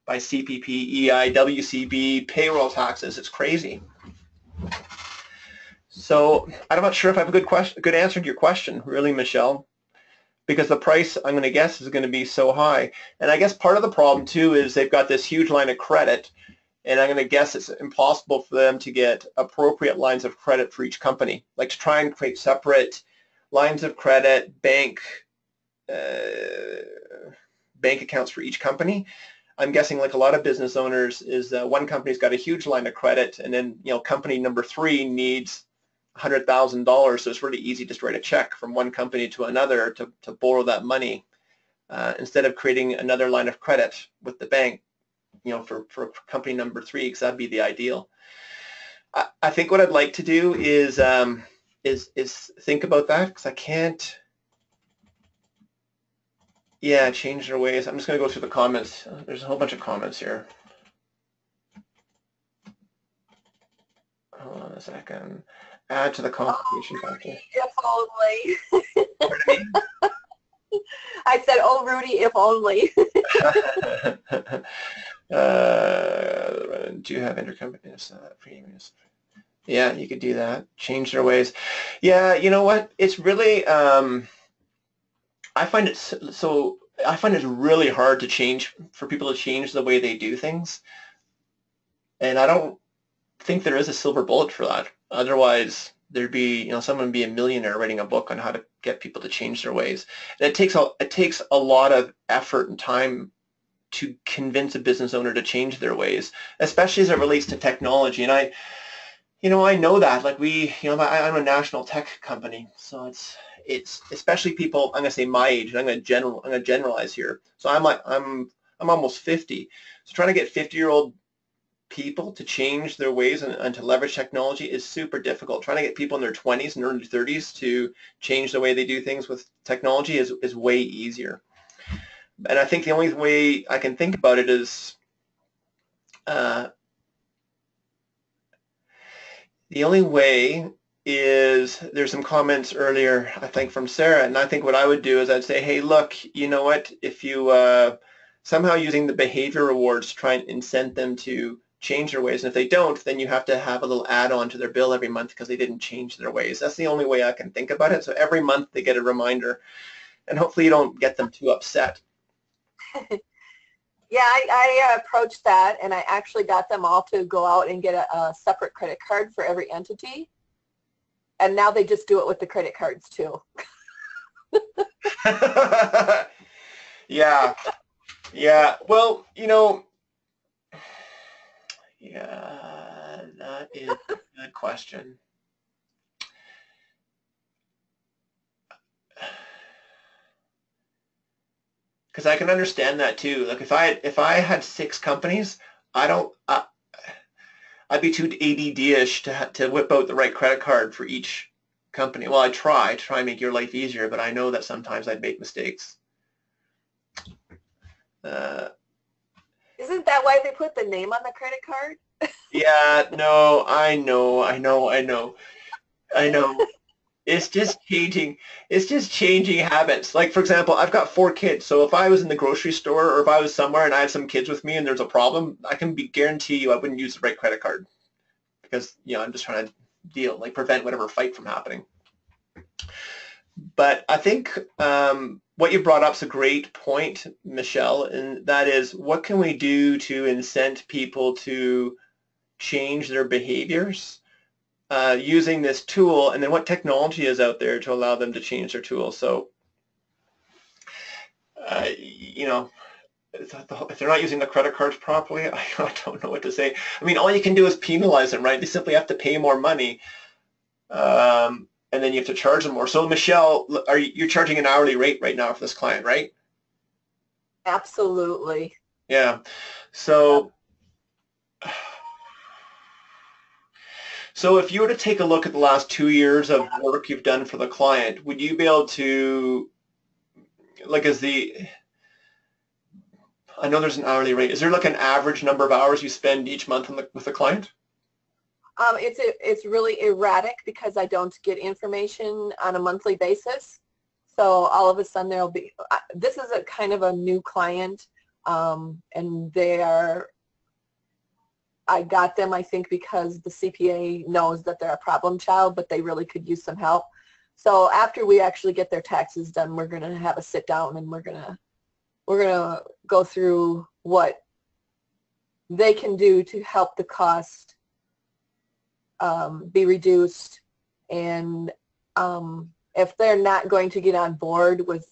by CPP, EI, WCB, payroll taxes. It's crazy. So I'm not sure if I have a good answer to your question, really, Michelle, because the price, I'm going to guess, is going to be so high. And I guess part of the problem too is they've got this huge line of credit, and I'm going to guess it's impossible for them to get appropriate lines of credit for each company. Like to try and create separate lines of credit, bank accounts for each company. I'm guessing, like a lot of business owners, is one company's got a huge line of credit, and then company number 3 needs $100,000, so it's really easy to just write a check from one company to another to borrow that money, instead of creating another line of credit with the bank, for company number 3, because that'd be the ideal. I think what I'd like to do is think about that, because I can't. Yeah, change their ways. I'm just going to go through the comments. There's a whole bunch of comments here. Hold on a second. Add to the complication factor. If only. I said, oh, Rudy, if only. Do you have intercompany premiums? Yeah, you could do that. Change their ways. Yeah, you know what? It's really, I find it really hard to change, for people to change the way they do things. And I don't think there is a silver bullet for that. Otherwise, there'd be, someone would be a millionaire writing a book on how to get people to change their ways. And it takes a lot of effort and time to convince a business owner to change their ways, especially as it relates to technology. And I know that, like I'm a national tech company, so it's especially people, I'm going to say my age, and I'm going to generalize here. So I'm almost 50. So trying to get 50-year-old people to change their ways and to leverage technology is super difficult. Trying to get people in their 20s and early 30s to change the way they do things with technology is way easier. And I think the only way I can think about it is the only way is there's some comments earlier, I think, from Sarah, and I think what I would do is I'd say, hey, look, you know what, if you somehow using the behavior rewards to try and incent them to change their ways, and if they don't, then you have to have a little add-on to their bill every month because they didn't change their ways. That's the only way I can think about it. So every month they get a reminder, and hopefully you don't get them too upset. Yeah, I approached that, and I actually got them all to go out and get a separate credit card for every entity. And now they just do it with the credit cards too. Yeah. Yeah. Well, you know, yeah, that is a good question. Because I can understand that too. Like if I had 6 companies, I'd be too ADD-ish to whip out the right credit card for each company. Well, I try and make your life easier, but I know that sometimes I'd make mistakes. Isn't that why they put the name on the credit card? Yeah, no, I know. It's just changing habits. Like, for example, I've got 4 kids, so if I was in the grocery store or if I was somewhere and I had some kids with me and there's a problem, I can guarantee you I wouldn't use the right credit card because, you know, I'm just trying to prevent whatever fight from happening. But I think what you brought up is a great point, Michelle, and that is, what can we do to incent people to change their behaviors using this tool, and then what technology is out there to allow them to change their tool. So, you know, if they're not using the credit cards properly, I don't know what to say. I mean, all you can do is penalize them, right? They simply have to pay more money, and then you have to charge them more. So, Michelle, you're charging an hourly rate right now for this client, right? Absolutely. Yeah. So, if you were to take a look at the last 2 years of work you've done for the client, would you be able to, like, I know there's an hourly rate. Is there like an average number of hours you spend each month with the client? It's really erratic because I don't get information on a monthly basis. So all of a sudden there'll be, this is a kind of a new client, and I got them, I think, because the CPA knows that they're a problem child, but they really could use some help. So after we actually get their taxes done, we're going to have a sit down and we're going to go through what they can do to help the cost be reduced. And if they're not going to get on board with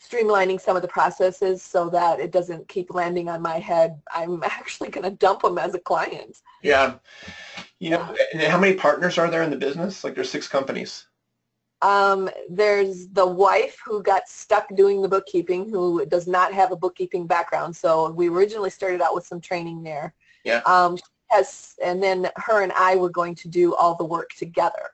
streamlining some of the processes so that it doesn't keep landing on my head, I'm actually going to dump them as a client. Yeah. You know, and how many partners are there in the business? Like, there's 6 companies. There's the wife who got stuck doing the bookkeeping, who does not have a bookkeeping background. So we originally started out with some training there. Yeah. And then her and I were going to do all the work together.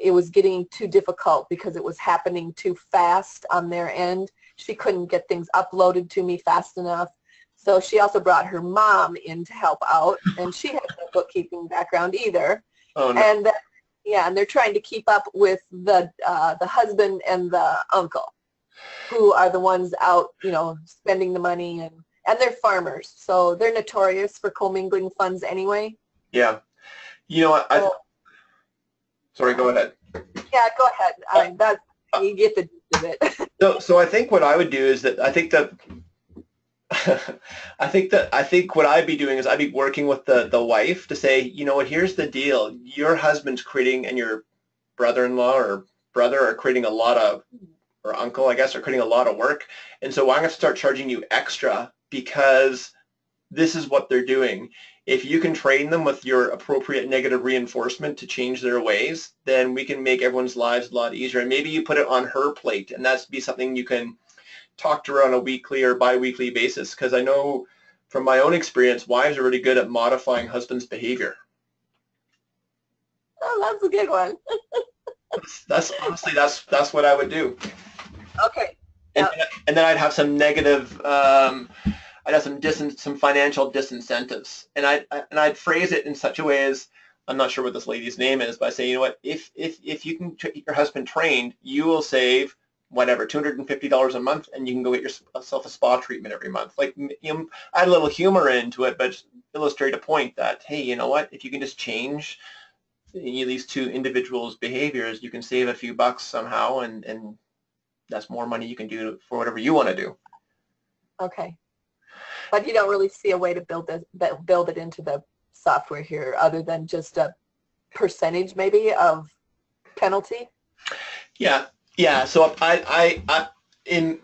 It was getting too difficult because it was happening too fast on their end. She couldn't get things uploaded to me fast enough. So she also brought her mom in to help out, and she has no bookkeeping background either. Oh, no. And and they're trying to keep up with the husband and the uncle, who are the ones out, you know, spending the money, and they're farmers, so they're notorious for commingling funds anyway. Yeah. You know what? Sorry, go ahead. Yeah, go ahead. You get the gist of it. So I think what I would do is that I think what I'd be doing is I'd be working with the wife to say, you know what, here's the deal. Your husband's creating, and your brother-in-law or brother are creating a lot of, or uncle, I guess, are creating a lot of work. And so I'm going to start charging you extra because this is what they're doing. If you can train them with your appropriate negative reinforcement to change their ways, then we can make everyone's lives a lot easier. And maybe you put it on her plate, and that's be something you can talk to her on a weekly or bi-weekly basis, because I know from my own experience, wives are really good at modifying husband's behavior. Oh, that's a good one. That's honestly, that's what I would do. Okay. And, Yep. and then I'd have some negative, I'd have some financial disincentives, and I'd phrase it in such a way as, I'm not sure what this lady's name is, but I say, you know what, if you can get your husband trained, you will save whatever, $250 a month, and you can go get yourself a spa treatment every month. Like, you know, add a little humor into it, but illustrate a point that, hey, you know what, if you can just change these two individuals' behaviors, you can save a few bucks somehow, and that's more money you can do for whatever you want to do. Okay. But you don't really see a way to build it into the software here, other than just a percentage maybe of penalty? Yeah. So I in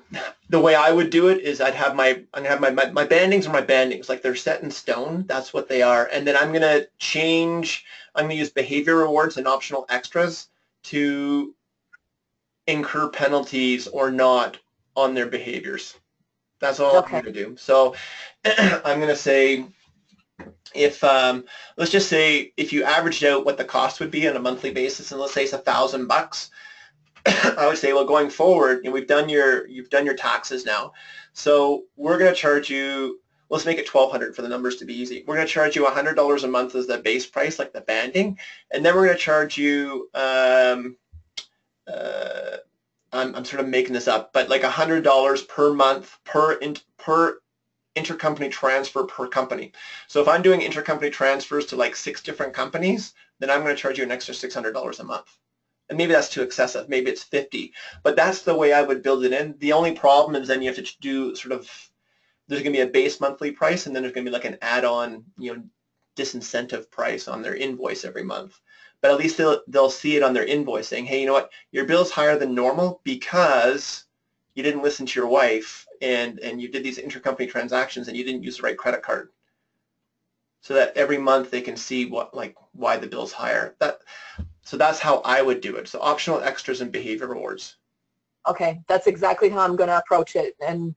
the way I would do it is I'd have my bandings are my bandings, like they're set in stone. That's what they are. And then I'm gonna use behavior rewards and optional extras to incur penalties or not on their behaviors. That's all I'm gonna do. So I'm gonna say, if let's just say if you averaged out what the cost would be on a monthly basis, and let's say it's $1,000, I would say, well, going forward, you know, you've done your taxes now, so we're going to charge you. Let's make it $1,200 for the numbers to be easy. We're going to charge you $100 a month as the base price, like the banding, and then we're going to charge you. I'm sort of making this up, but like $100 per month per intercompany transfer per company. So if I'm doing intercompany transfers to like 6 different companies, then I'm going to charge you an extra $600 a month. And maybe that's too excessive. Maybe it's 50. But that's the way I would build it in. The only problem is then you have to do sort of, there's going to be a base monthly price, and then there's going to be like an add-on, you know, disincentive price on their invoice every month. But at least they'll see it on their invoice saying, hey, you know what, your bill's higher than normal because you didn't listen to your wife, and you did these intercompany transactions and you didn't use the right credit card. So that every month they can see why the bill's higher. So that's how I would do it. So optional extras and behavior rewards. Okay, that's exactly how I'm going to approach it. And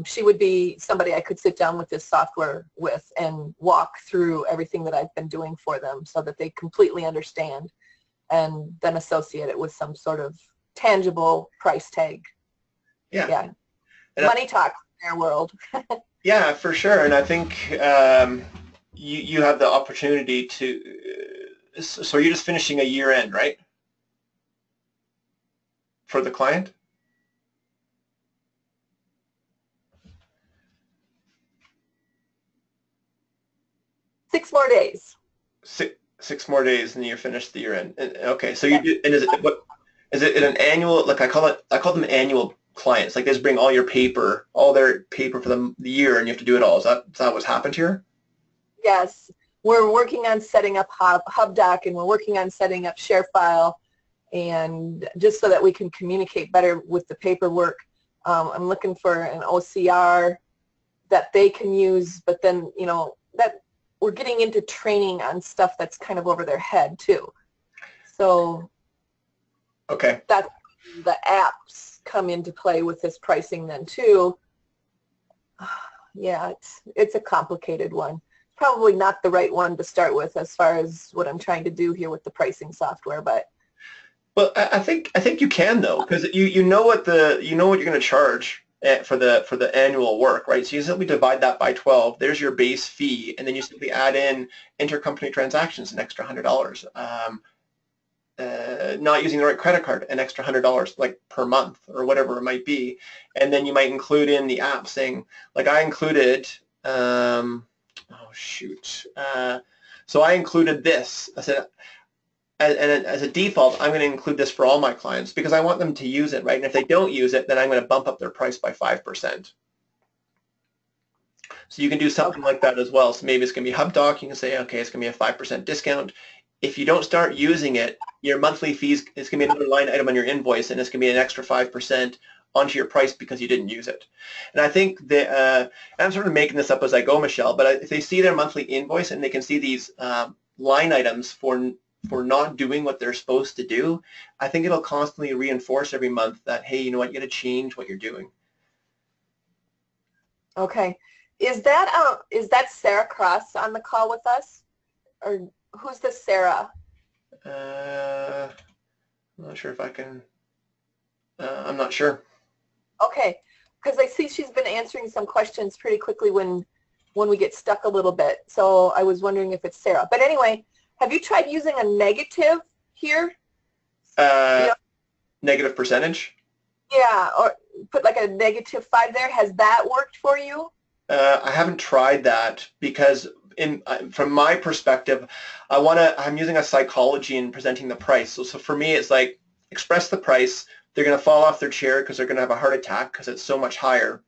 she would be somebody I could sit down with this software with and walk through everything that I've been doing for them so that they completely understand, and then associate it with some sort of tangible price tag. Yeah. Money talks in their world. Yeah, for sure. And I think you have the opportunity to, so you're just finishing a year end, right? For the client? Six more days. Six more days, and you're finished the year end. Okay, so you do, and is it an annual? Like I call them annual clients. Like they just bring all their paper for the year, and you have to do it all. Is that what's happened here? Yes, we're working on setting up HubDoc, and we're working on setting up ShareFile, and just so that we can communicate better with the paperwork. I'm looking for an OCR that they can use, but then, you know, that we're getting into training on stuff that's kind of over their head too. So okay, that's the apps come into play with this pricing then too. Yeah, it's a complicated one. Probably not the right one to start with as far as what I'm trying to do here with the pricing software, but well, I think you can though, because you know what you're going to charge for the annual work, right? So you simply divide that by 12. There's your base fee, and then you simply add in intercompany transactions, an extra $100. Not using the right credit card, an extra $100 like per month or whatever it might be, and then you might include in the app saying, like I included, so I included this. I said, and as a default, I'm going to include this for all my clients because I want them to use it, right? And if they don't use it, then I'm going to bump up their price by 5%. So you can do something like that as well. So maybe it's going to be HubDoc. You can say, okay, it's going to be a 5% discount. If you don't start using it, your monthly fees, it's going to be another line item on your invoice, and it's going to be an extra 5% onto your price because you didn't use it. And I think that, I'm sort of making this up as I go, Michelle, but if they see their monthly invoice and they can see these line items for not doing what they're supposed to do, I think it'll constantly reinforce every month that, hey, you know what, you got to change what you're doing. Okay. Is that Sarah Cross on the call with us? Or who's this Sarah? I'm not sure if I can, I'm not sure. Okay, because I see she's been answering some questions pretty quickly when we get stuck a little bit. So I was wondering if it's Sarah. But anyway, have you tried using a negative here? You know, Negative percentage? yeah, or put like a -5 there. Has that worked for you? I haven't tried that because from my perspective, I'm using a psychology in presenting the price. So for me, it's like express the price. They're going to fall off their chair because they're going to have a heart attack because it's so much higher.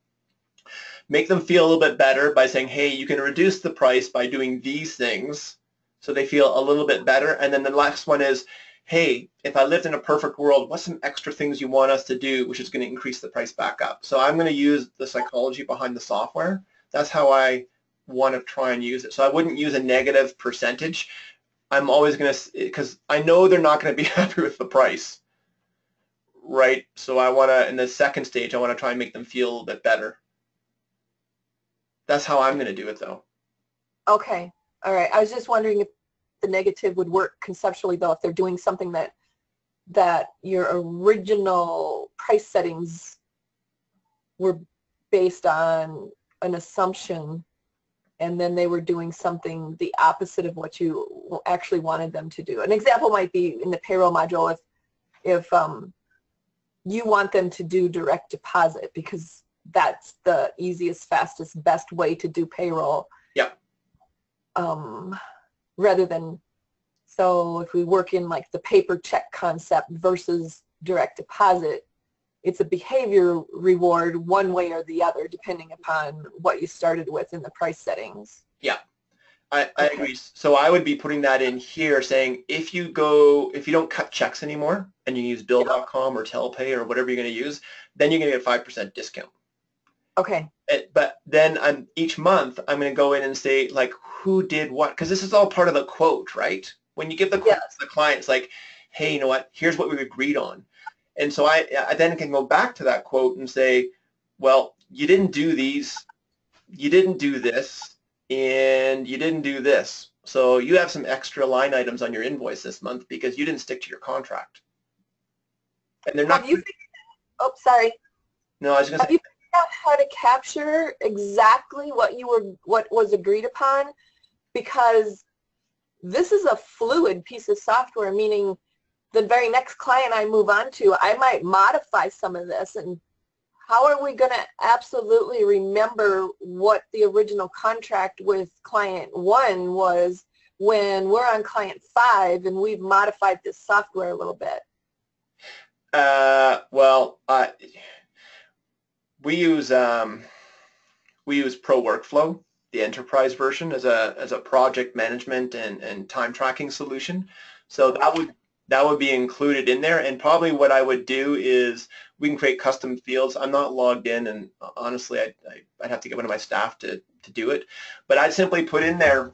Make them feel a little bit better by saying, hey, you can reduce the price by doing these things so they feel a little bit better. And then the last one is, hey, if I lived in a perfect world, what's some extra things you want us to do, which is going to increase the price back up? So I'm going to use the psychology behind the software. That's how I want to try and use it. So I wouldn't use a negative percentage. I'm always going to, because I know they're not going to be happy with the price, right? So I want to, in the second stage, I want to try and make them feel a little bit better. That's how I'm going to do it, though. Okay. All right. I was just wondering if the negative would work conceptually, though, if they're doing something that your original price settings were based on an assumption, and then they were doing something the opposite of what you actually wanted them to do. An example might be in the payroll module if you want them to do direct deposit because that's the easiest, fastest, best way to do payroll. Yeah. Rather than, so if we work in like the paper check concept versus direct deposit, it's a behavior reward one way or the other depending upon what you started with in the price settings. Yeah, I agree. So I would be putting that in here saying if you don't cut checks anymore and you use bill.com or TellPay or whatever you're going to use, then you're going to get a 5% discount. Okay. But then each month I'm going to go in and say like who did what, because this is all part of the quote, right? When you give the quote to the client, it's like, hey, you know what? Here's what we agreed on. And so I then can go back to that quote and say, well, you didn't do these, you didn't do this, and you didn't do this. So you have some extra line items on your invoice this month because you didn't stick to your contract. And they're not. Have you figured out, oh, sorry. No, I was going to say. Have you figured out how to capture exactly what was agreed upon? Because this is a fluid piece of software, meaning the very next client I move on to, I might modify some of this. And how are we going to absolutely remember what the original contract with client 1 was when we're on client 5 and we've modified this software a little bit? We use Pro Workflow, the enterprise version, as a project management and time tracking solution. So that would be included in there. And probably what I would do is we can create custom fields. I'm not logged in, and honestly, I'd have to get one of my staff to do it. But I'd simply put in there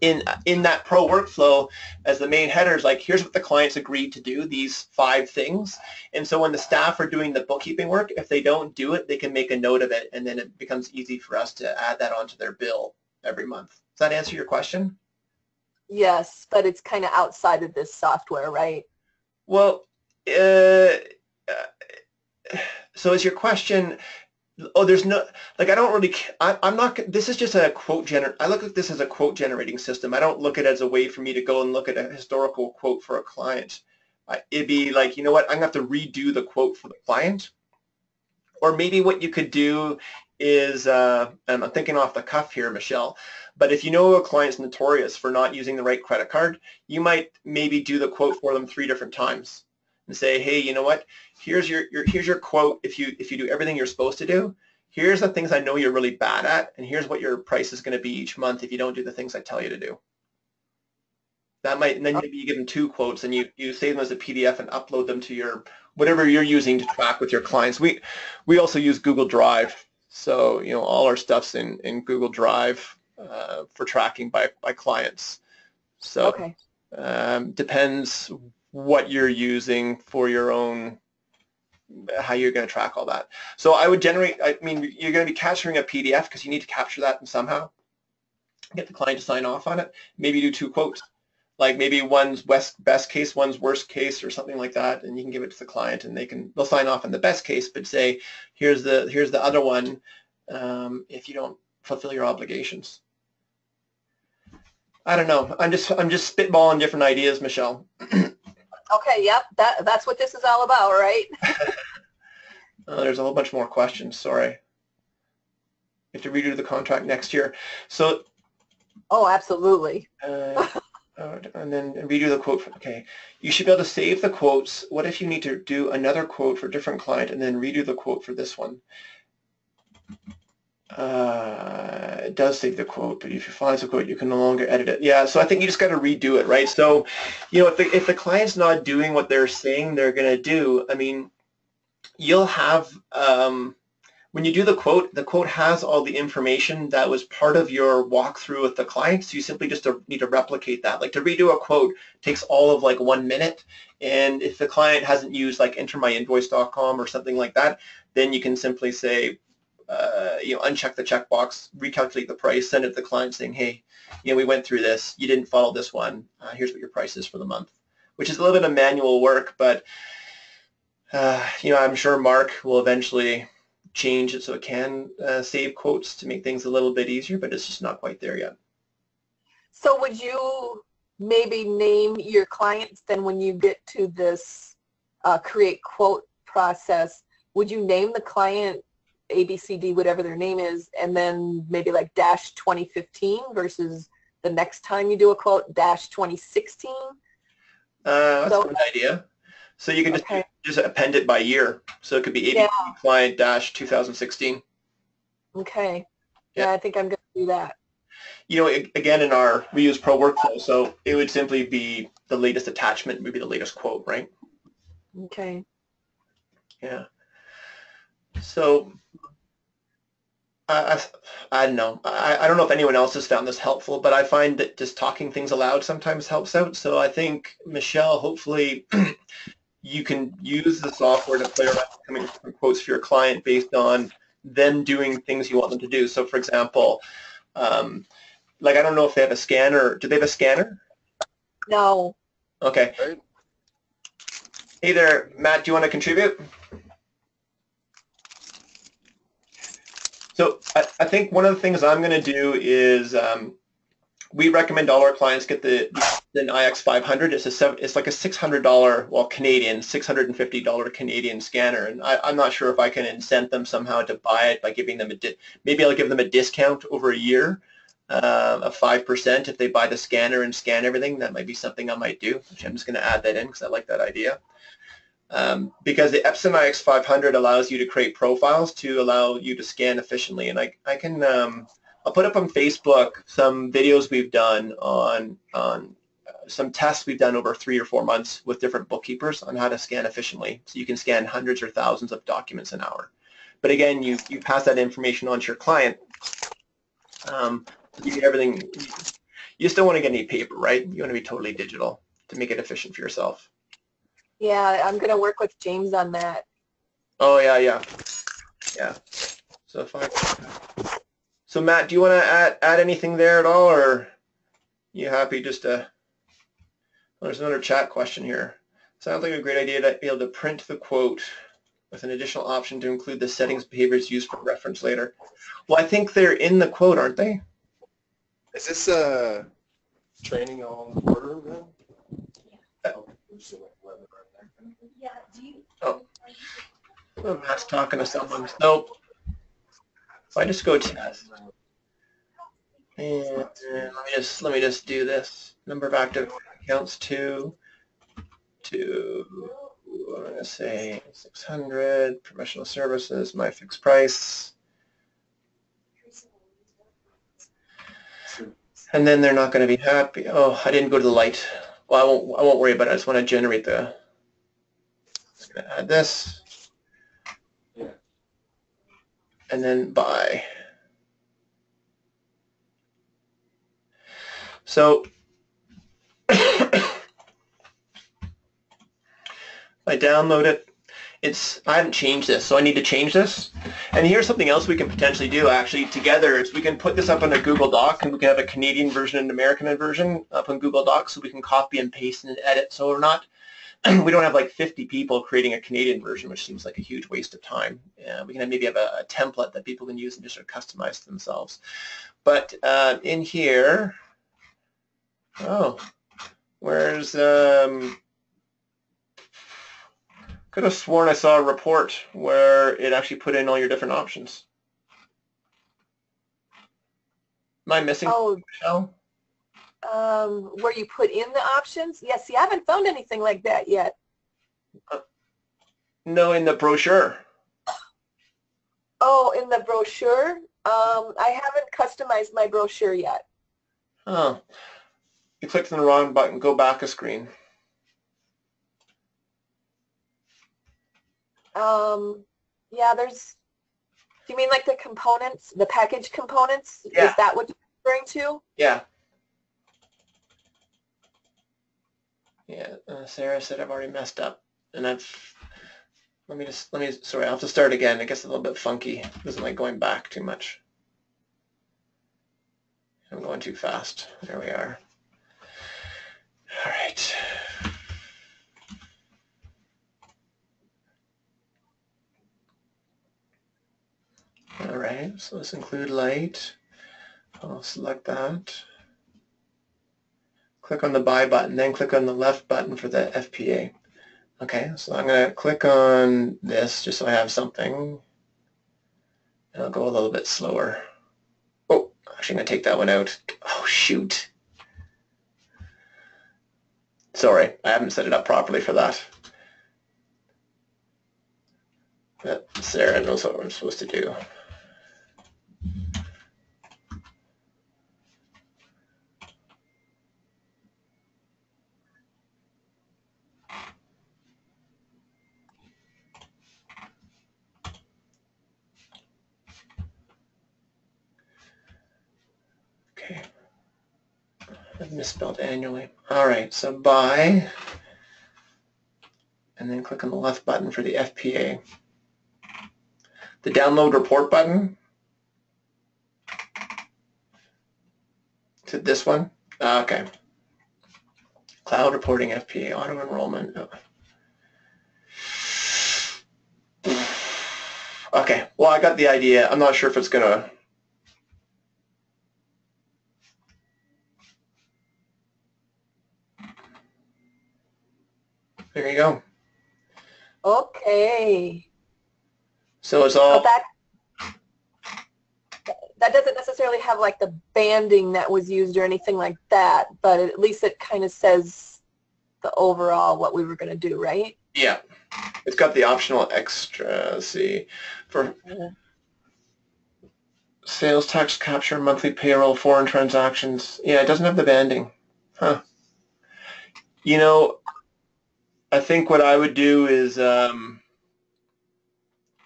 in that Pro Workflow as the main headers, like here's what the clients agreed to do, these 5 things. And so when the staff are doing the bookkeeping work, if they don't do it, they can make a note of it, and then it becomes easy for us to add that onto their bill every month. Does that answer your question? Yes, but it's kind of outside of this software, right? Well, so is your question, oh, there's no, like, I don't really, I'm not, this is just a quote I look at this as a quote generating system. I don't look at it as a way for me to go and look at a historical quote for a client. It'd be like, you know what, I'm going to have to redo the quote for the client. Or maybe what you could do is, and I'm thinking off the cuff here, Michelle, but if you know a client's notorious for not using the right credit card, you might maybe do the quote for them 3 different times and say, hey, you know what, here's your quote if you do everything you're supposed to do. Here's the things I know you're really bad at, and here's what your price is going to be each month if you don't do the things I tell you to do. That might, and then maybe you give them 2 quotes and you save them as a PDF and upload them to your, whatever you're using to track with your clients. We also use Google Drive. So, you know, all our stuff's in Google Drive for tracking by clients. So depends what you're using for your own how you're going to track all that. So I would generate, I mean, you're going to be capturing a PDF because you need to capture that somehow. Get the client to sign off on it. Maybe do 2 quotes. Like maybe one's best case, one's worst case, or something like that, and you can give it to the client, and they'll sign off on the best case, but say, here's the other one if you don't fulfill your obligations. I don't know. I'm just spitballing different ideas, Michelle. Okay, yep, that's what this is all about, right? There's a whole bunch more questions. Sorry. You have to redo the contract next year. So. Oh, absolutely. And then redo the quote. Okay, you should be able to save the quotes. What if you need to do another quote for a different client and then redo the quote for this one? It does save the quote, but if you find the quote, you can no longer edit it. Yeah, so I think you just got to redo it, right? So, you know, if the client's not doing what they're saying they're going to do, I mean, you'll have when you do the quote has all the information that was part of your walkthrough with the client, so you simply just need to replicate that. Like to redo a quote takes all of like 1 minute, and if the client hasn't used like entermyinvoice.com or something like that, then you can simply say, you know, uncheck the checkbox, recalculate the price, send it to the client saying, hey, you know, we went through this, you didn't follow this one, here's what your price is for the month, which is a little bit of manual work, but you know, I'm sure Mark will eventually change it so it can save quotes to make things a little bit easier, but it's just not quite there yet. So would you maybe name your clients then when you get to this create quote process, would you name the client ABCD, whatever their name is, and then maybe like dash 2015 versus the next time you do a quote dash 2016? That's a good idea. So you can just append it by year. So it could be ABC client dash 2016. Okay. Yeah, I think I'm going to do that. You know, again, we use Pro Workflow, so it would simply be the latest attachment, maybe the latest quote, right? Okay. Yeah. So I don't know. I don't know if anyone else has found this helpful, but I find that just talking things aloud sometimes helps out. So I think, Michelle, hopefully you can use the software to play around with coming from quotes for your client based on them doing things you want them to do. So, for example, like I don't know if they have a scanner. Do they have a scanner? No. Okay. Hey there, Matt. Do you want to contribute? So I think one of the things I'm going to do is we recommend all our clients get the IX 500. It's like a $600, well, Canadian, $650 Canadian scanner, and I'm not sure if I can incent them somehow to buy it by giving them maybe I'll give them a discount over a year of 5% if they buy the scanner and scan everything. That might be something I might do. Which I'm just going to add that in because I like that idea. Because the Epson IX 500 allows you to create profiles to allow you to scan efficiently, and I can I'll put up on Facebook some videos we've done on some tests we've done over 3 or 4 months with different bookkeepers on how to scan efficiently. So you can scan hundreds or thousands of documents an hour. But again, you pass that information on to your client. You get everything. You just don't want to get any paper, right? You want to be totally digital to make it efficient for yourself. Yeah, I'm going to work with James on that. Oh, yeah. So Matt, do you want to add anything there at all, or you happy just to? Well, there's another chat question here. Sounds like a great idea to be able to print the quote with an additional option to include the settings behaviors used for reference later. Well, I think they're in the quote, aren't they? Is this training on order then? Oh, Matt's talking to someone. So if I just go test, and let me just do this. Number of active accounts to I'm going to say 600 professional services, my fixed price, and then they're not going to be happy. Oh, I didn't go to the light. Well, I won't worry about it. I just want to generate the. I'm going to add this, and then buy. So I download it, I haven't changed this, so I need to change this. And here's something else we can potentially do actually together is we can put this up on a Google Doc, and we can have a Canadian version and an American version up on Google Docs, so we can copy and paste and edit. So we're not, we don't have like 50 people creating a Canadian version, which seems like a huge waste of time. We can maybe have a template that people can use and just sort of customize themselves. But in here, where's could have sworn I saw a report where it actually put in all your different options. Am I missing? Oh, Michelle? where you put in the options? Yes, see, I haven't found anything like that yet. No, in the brochure. Oh, in the brochure? I haven't customized my brochure yet. Oh, you clicked on the wrong button. Go back a screen. Yeah, there's, do you mean like the components, the package components? Yeah. Is that what you're referring to? Yeah. Yeah, Sarah said I've already messed up, and sorry, I'll have to start again. It gets a little bit funky. Doesn't like going back too much. I'm going too fast. There we are. All right. All right, so let's include light. I'll select that. Click on the buy button, then click on the left button for the FPA. Okay, so I'm going to click on this just so I have something. And I'll go a little bit slower. Oh, actually I'm going to take that one out. Oh, shoot. Sorry, I haven't set it up properly for that. But Sarah knows what I'm supposed to do. Okay. I've misspelled annually. All right, so buy, and then click on the left button for the FPA. The download report button to this one. Okay. Cloud reporting FPA, auto enrollment. Okay, well, I got the idea. I'm not sure if it's going to... There you go. Okay. So it's all... So that doesn't necessarily have like the banding that was used or anything like that, but at least it kind of says the overall what we were going to do, right? Yeah. It's got the optional extra, let's see, for sales tax capture, monthly payroll, foreign transactions. Yeah, it doesn't have the banding. Huh. You know, I think what I would do is, well,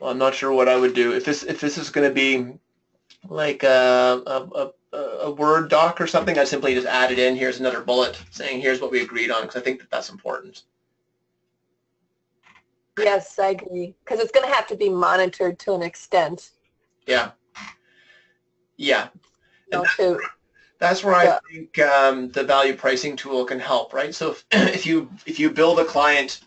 I'm not sure what I would do. If this is going to be like a Word doc or something, I'd simply just add it in. Here's another bullet saying here's what we agreed on, because I think that that's important. Yes, I agree, because it's going to have to be monitored to an extent. Yeah. Yeah. You And know, that's where I think the value pricing tool can help, right? So if you build a client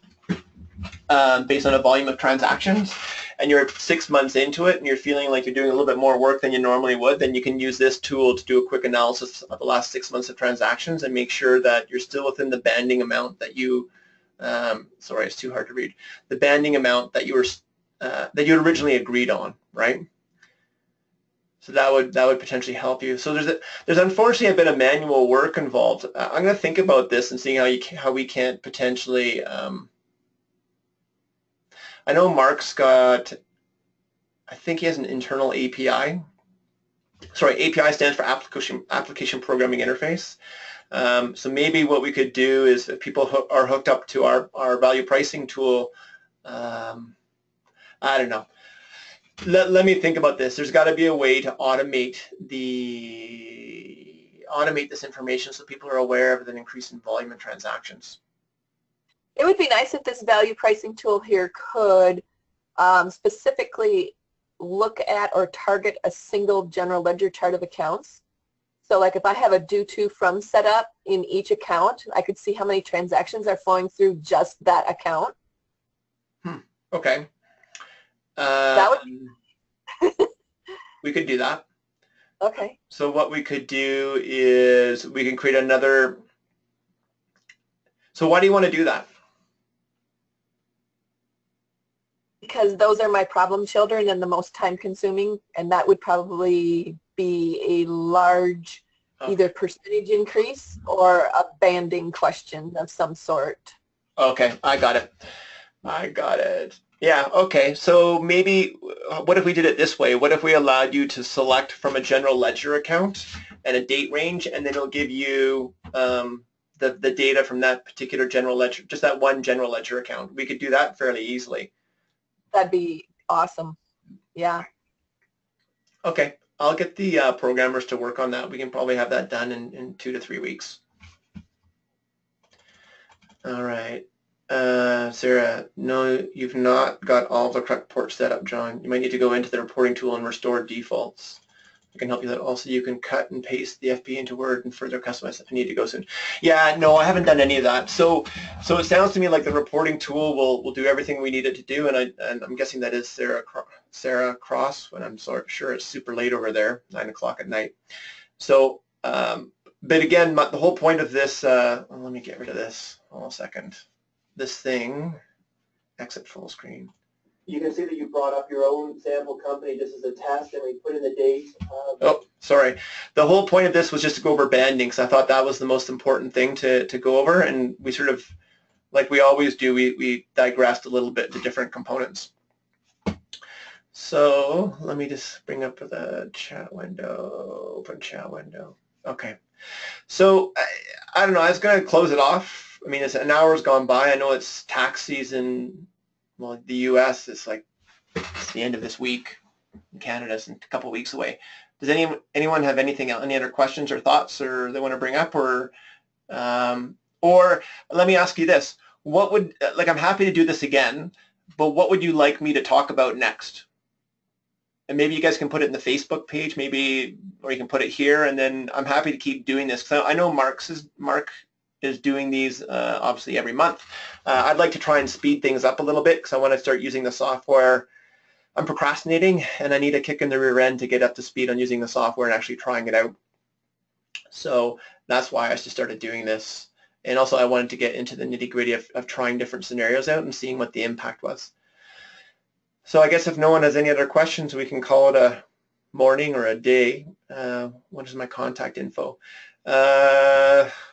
based on a volume of transactions, and you're 6 months into it, and you're feeling like you're doing a little bit more work than you normally would, then you can use this tool to do a quick analysis of the last 6 months of transactions and make sure that you're still within the banding amount that you. Sorry, it's too hard to read. The banding amount that you originally agreed on, right? So that would potentially help you. So there's unfortunately a bit of manual work involved. I'm going to think about this and seeing how we can't potentially. I know Mark's got. I think he has an internal API. Sorry, API stands for Application Programming Interface. So maybe what we could do is if people are hooked up to our value pricing tool, I don't know. Let me think about this. There's got to be a way to automate this information so people are aware of an increase in volume and transactions. It would be nice if this value pricing tool here could specifically look at or target a single general ledger chart of accounts. So like if I have a due to from set up in each account, I could see how many transactions are flowing through just that account. Okay. That would we could do that. Okay. So what we could do is we can create another. So why do you want to do that? Because those are my problem children and the most time consuming, and that would probably be a large either percentage increase or a banding question of some sort. Okay, I got it. I got it. Yeah, okay. So maybe what if we did it this way? What if we allowed you to select from a general ledger account and a date range, and then it'll give you the data from that particular general ledger, just that one general ledger account. We could do that fairly easily. That'd be awesome. Yeah. Okay, I'll get the programmers to work on that. We can probably have that done in 2 to 3 weeks. All right. Sarah, no, you've not got all the correct ports set up, John. You might need to go into the reporting tool and restore defaults. I can help you with that. Also, you can cut and paste the FP into Word and further customize. I need to go soon. Yeah, no, I haven't done any of that. So it sounds to me like the reporting tool will do everything we need it to do, and I'm guessing that is Sarah Cross. When I'm sure it's super late over there, 9 o'clock at night. So, but again, the whole point of this. Let me get rid of this. Hold on a second. This thing, exit full screen. You can see that you brought up your own sample company just as a test, and we put in the date. Oh, sorry. The whole point of this was just to go over banding, because I thought that was the most important thing to go over, and we sort of, like we always do, we digressed a little bit to different components. So let me just bring up the chat window, open chat window. Okay. So I don't know, I was going to close it off. I mean, it's an hour's gone by. I know it's tax season. Well, the U.S. is like it's the end of this week. In Canada is a couple of weeks away. Does anyone have anything, any other questions or thoughts, or they want to bring up, or let me ask you this: what would I'm happy to do this again, but what would you like me to talk about next? And maybe you guys can put it in the Facebook page, maybe, or you can put it here, and then I'm happy to keep doing this. So I know Mark is doing these obviously every month. I'd like to try and speed things up a little bit because I want to start using the software. I'm procrastinating, and I need a kick in the rear end to get up to speed on using the software and actually trying it out. So that's why I just started doing this. And also I wanted to get into the nitty-gritty of trying different scenarios out and seeing what the impact was. So I guess if no one has any other questions, we can call it a morning or a day. What is my contact info?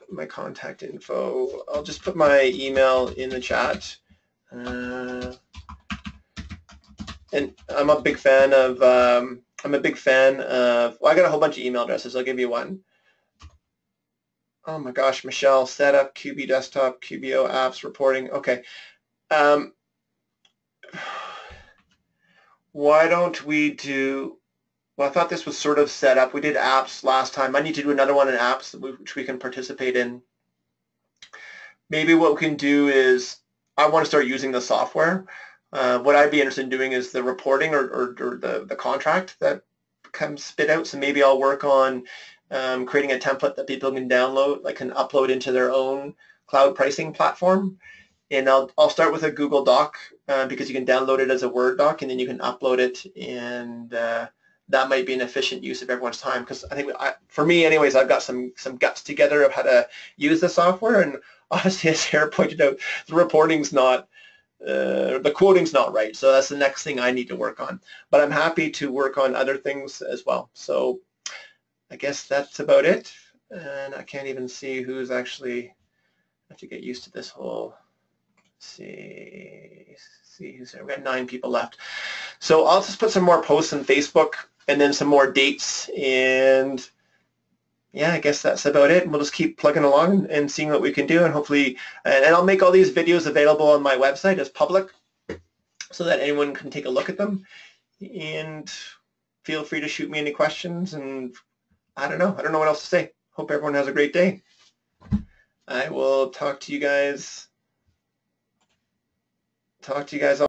My contact info. I'll just put my email in the chat. And I'm a big fan of. Well, I got a whole bunch of email addresses. I'll give you one. Oh my gosh, Michelle, setup, QB desktop, QBO apps, reporting. Okay. Why don't we do? Well, I thought this was sort of set up. We did apps last time. I need to do another one in apps which we can participate in. Maybe what we can do is I want to start using the software. What I'd be interested in doing is the reporting or the contract that comes spit out. So maybe I'll work on creating a template that people can download, can upload into their own cloud pricing platform. And I'll start with a Google Doc because you can download it as a Word doc, and then you can upload it, and that might be an efficient use of everyone's time, because I think, for me anyways, I've got some guts together of how to use the software, and honestly, as Sarah pointed out, the reporting's not, the quoting's not right, so that's the next thing I need to work on. But I'm happy to work on other things as well. So I guess that's about it, and I can't even see who's actually, I have to get used to this whole, see who's there. We've got 9 people left. So I'll just put some more posts on Facebook and then some more dates, and yeah, I guess that's about it. We'll just keep plugging along and seeing what we can do, and hopefully, and I'll make all these videos available on my website as public so that anyone can take a look at them, and feel free to shoot me any questions, and I don't know what else to say. Hope everyone has a great day. I will talk to you guys talk to you guys all.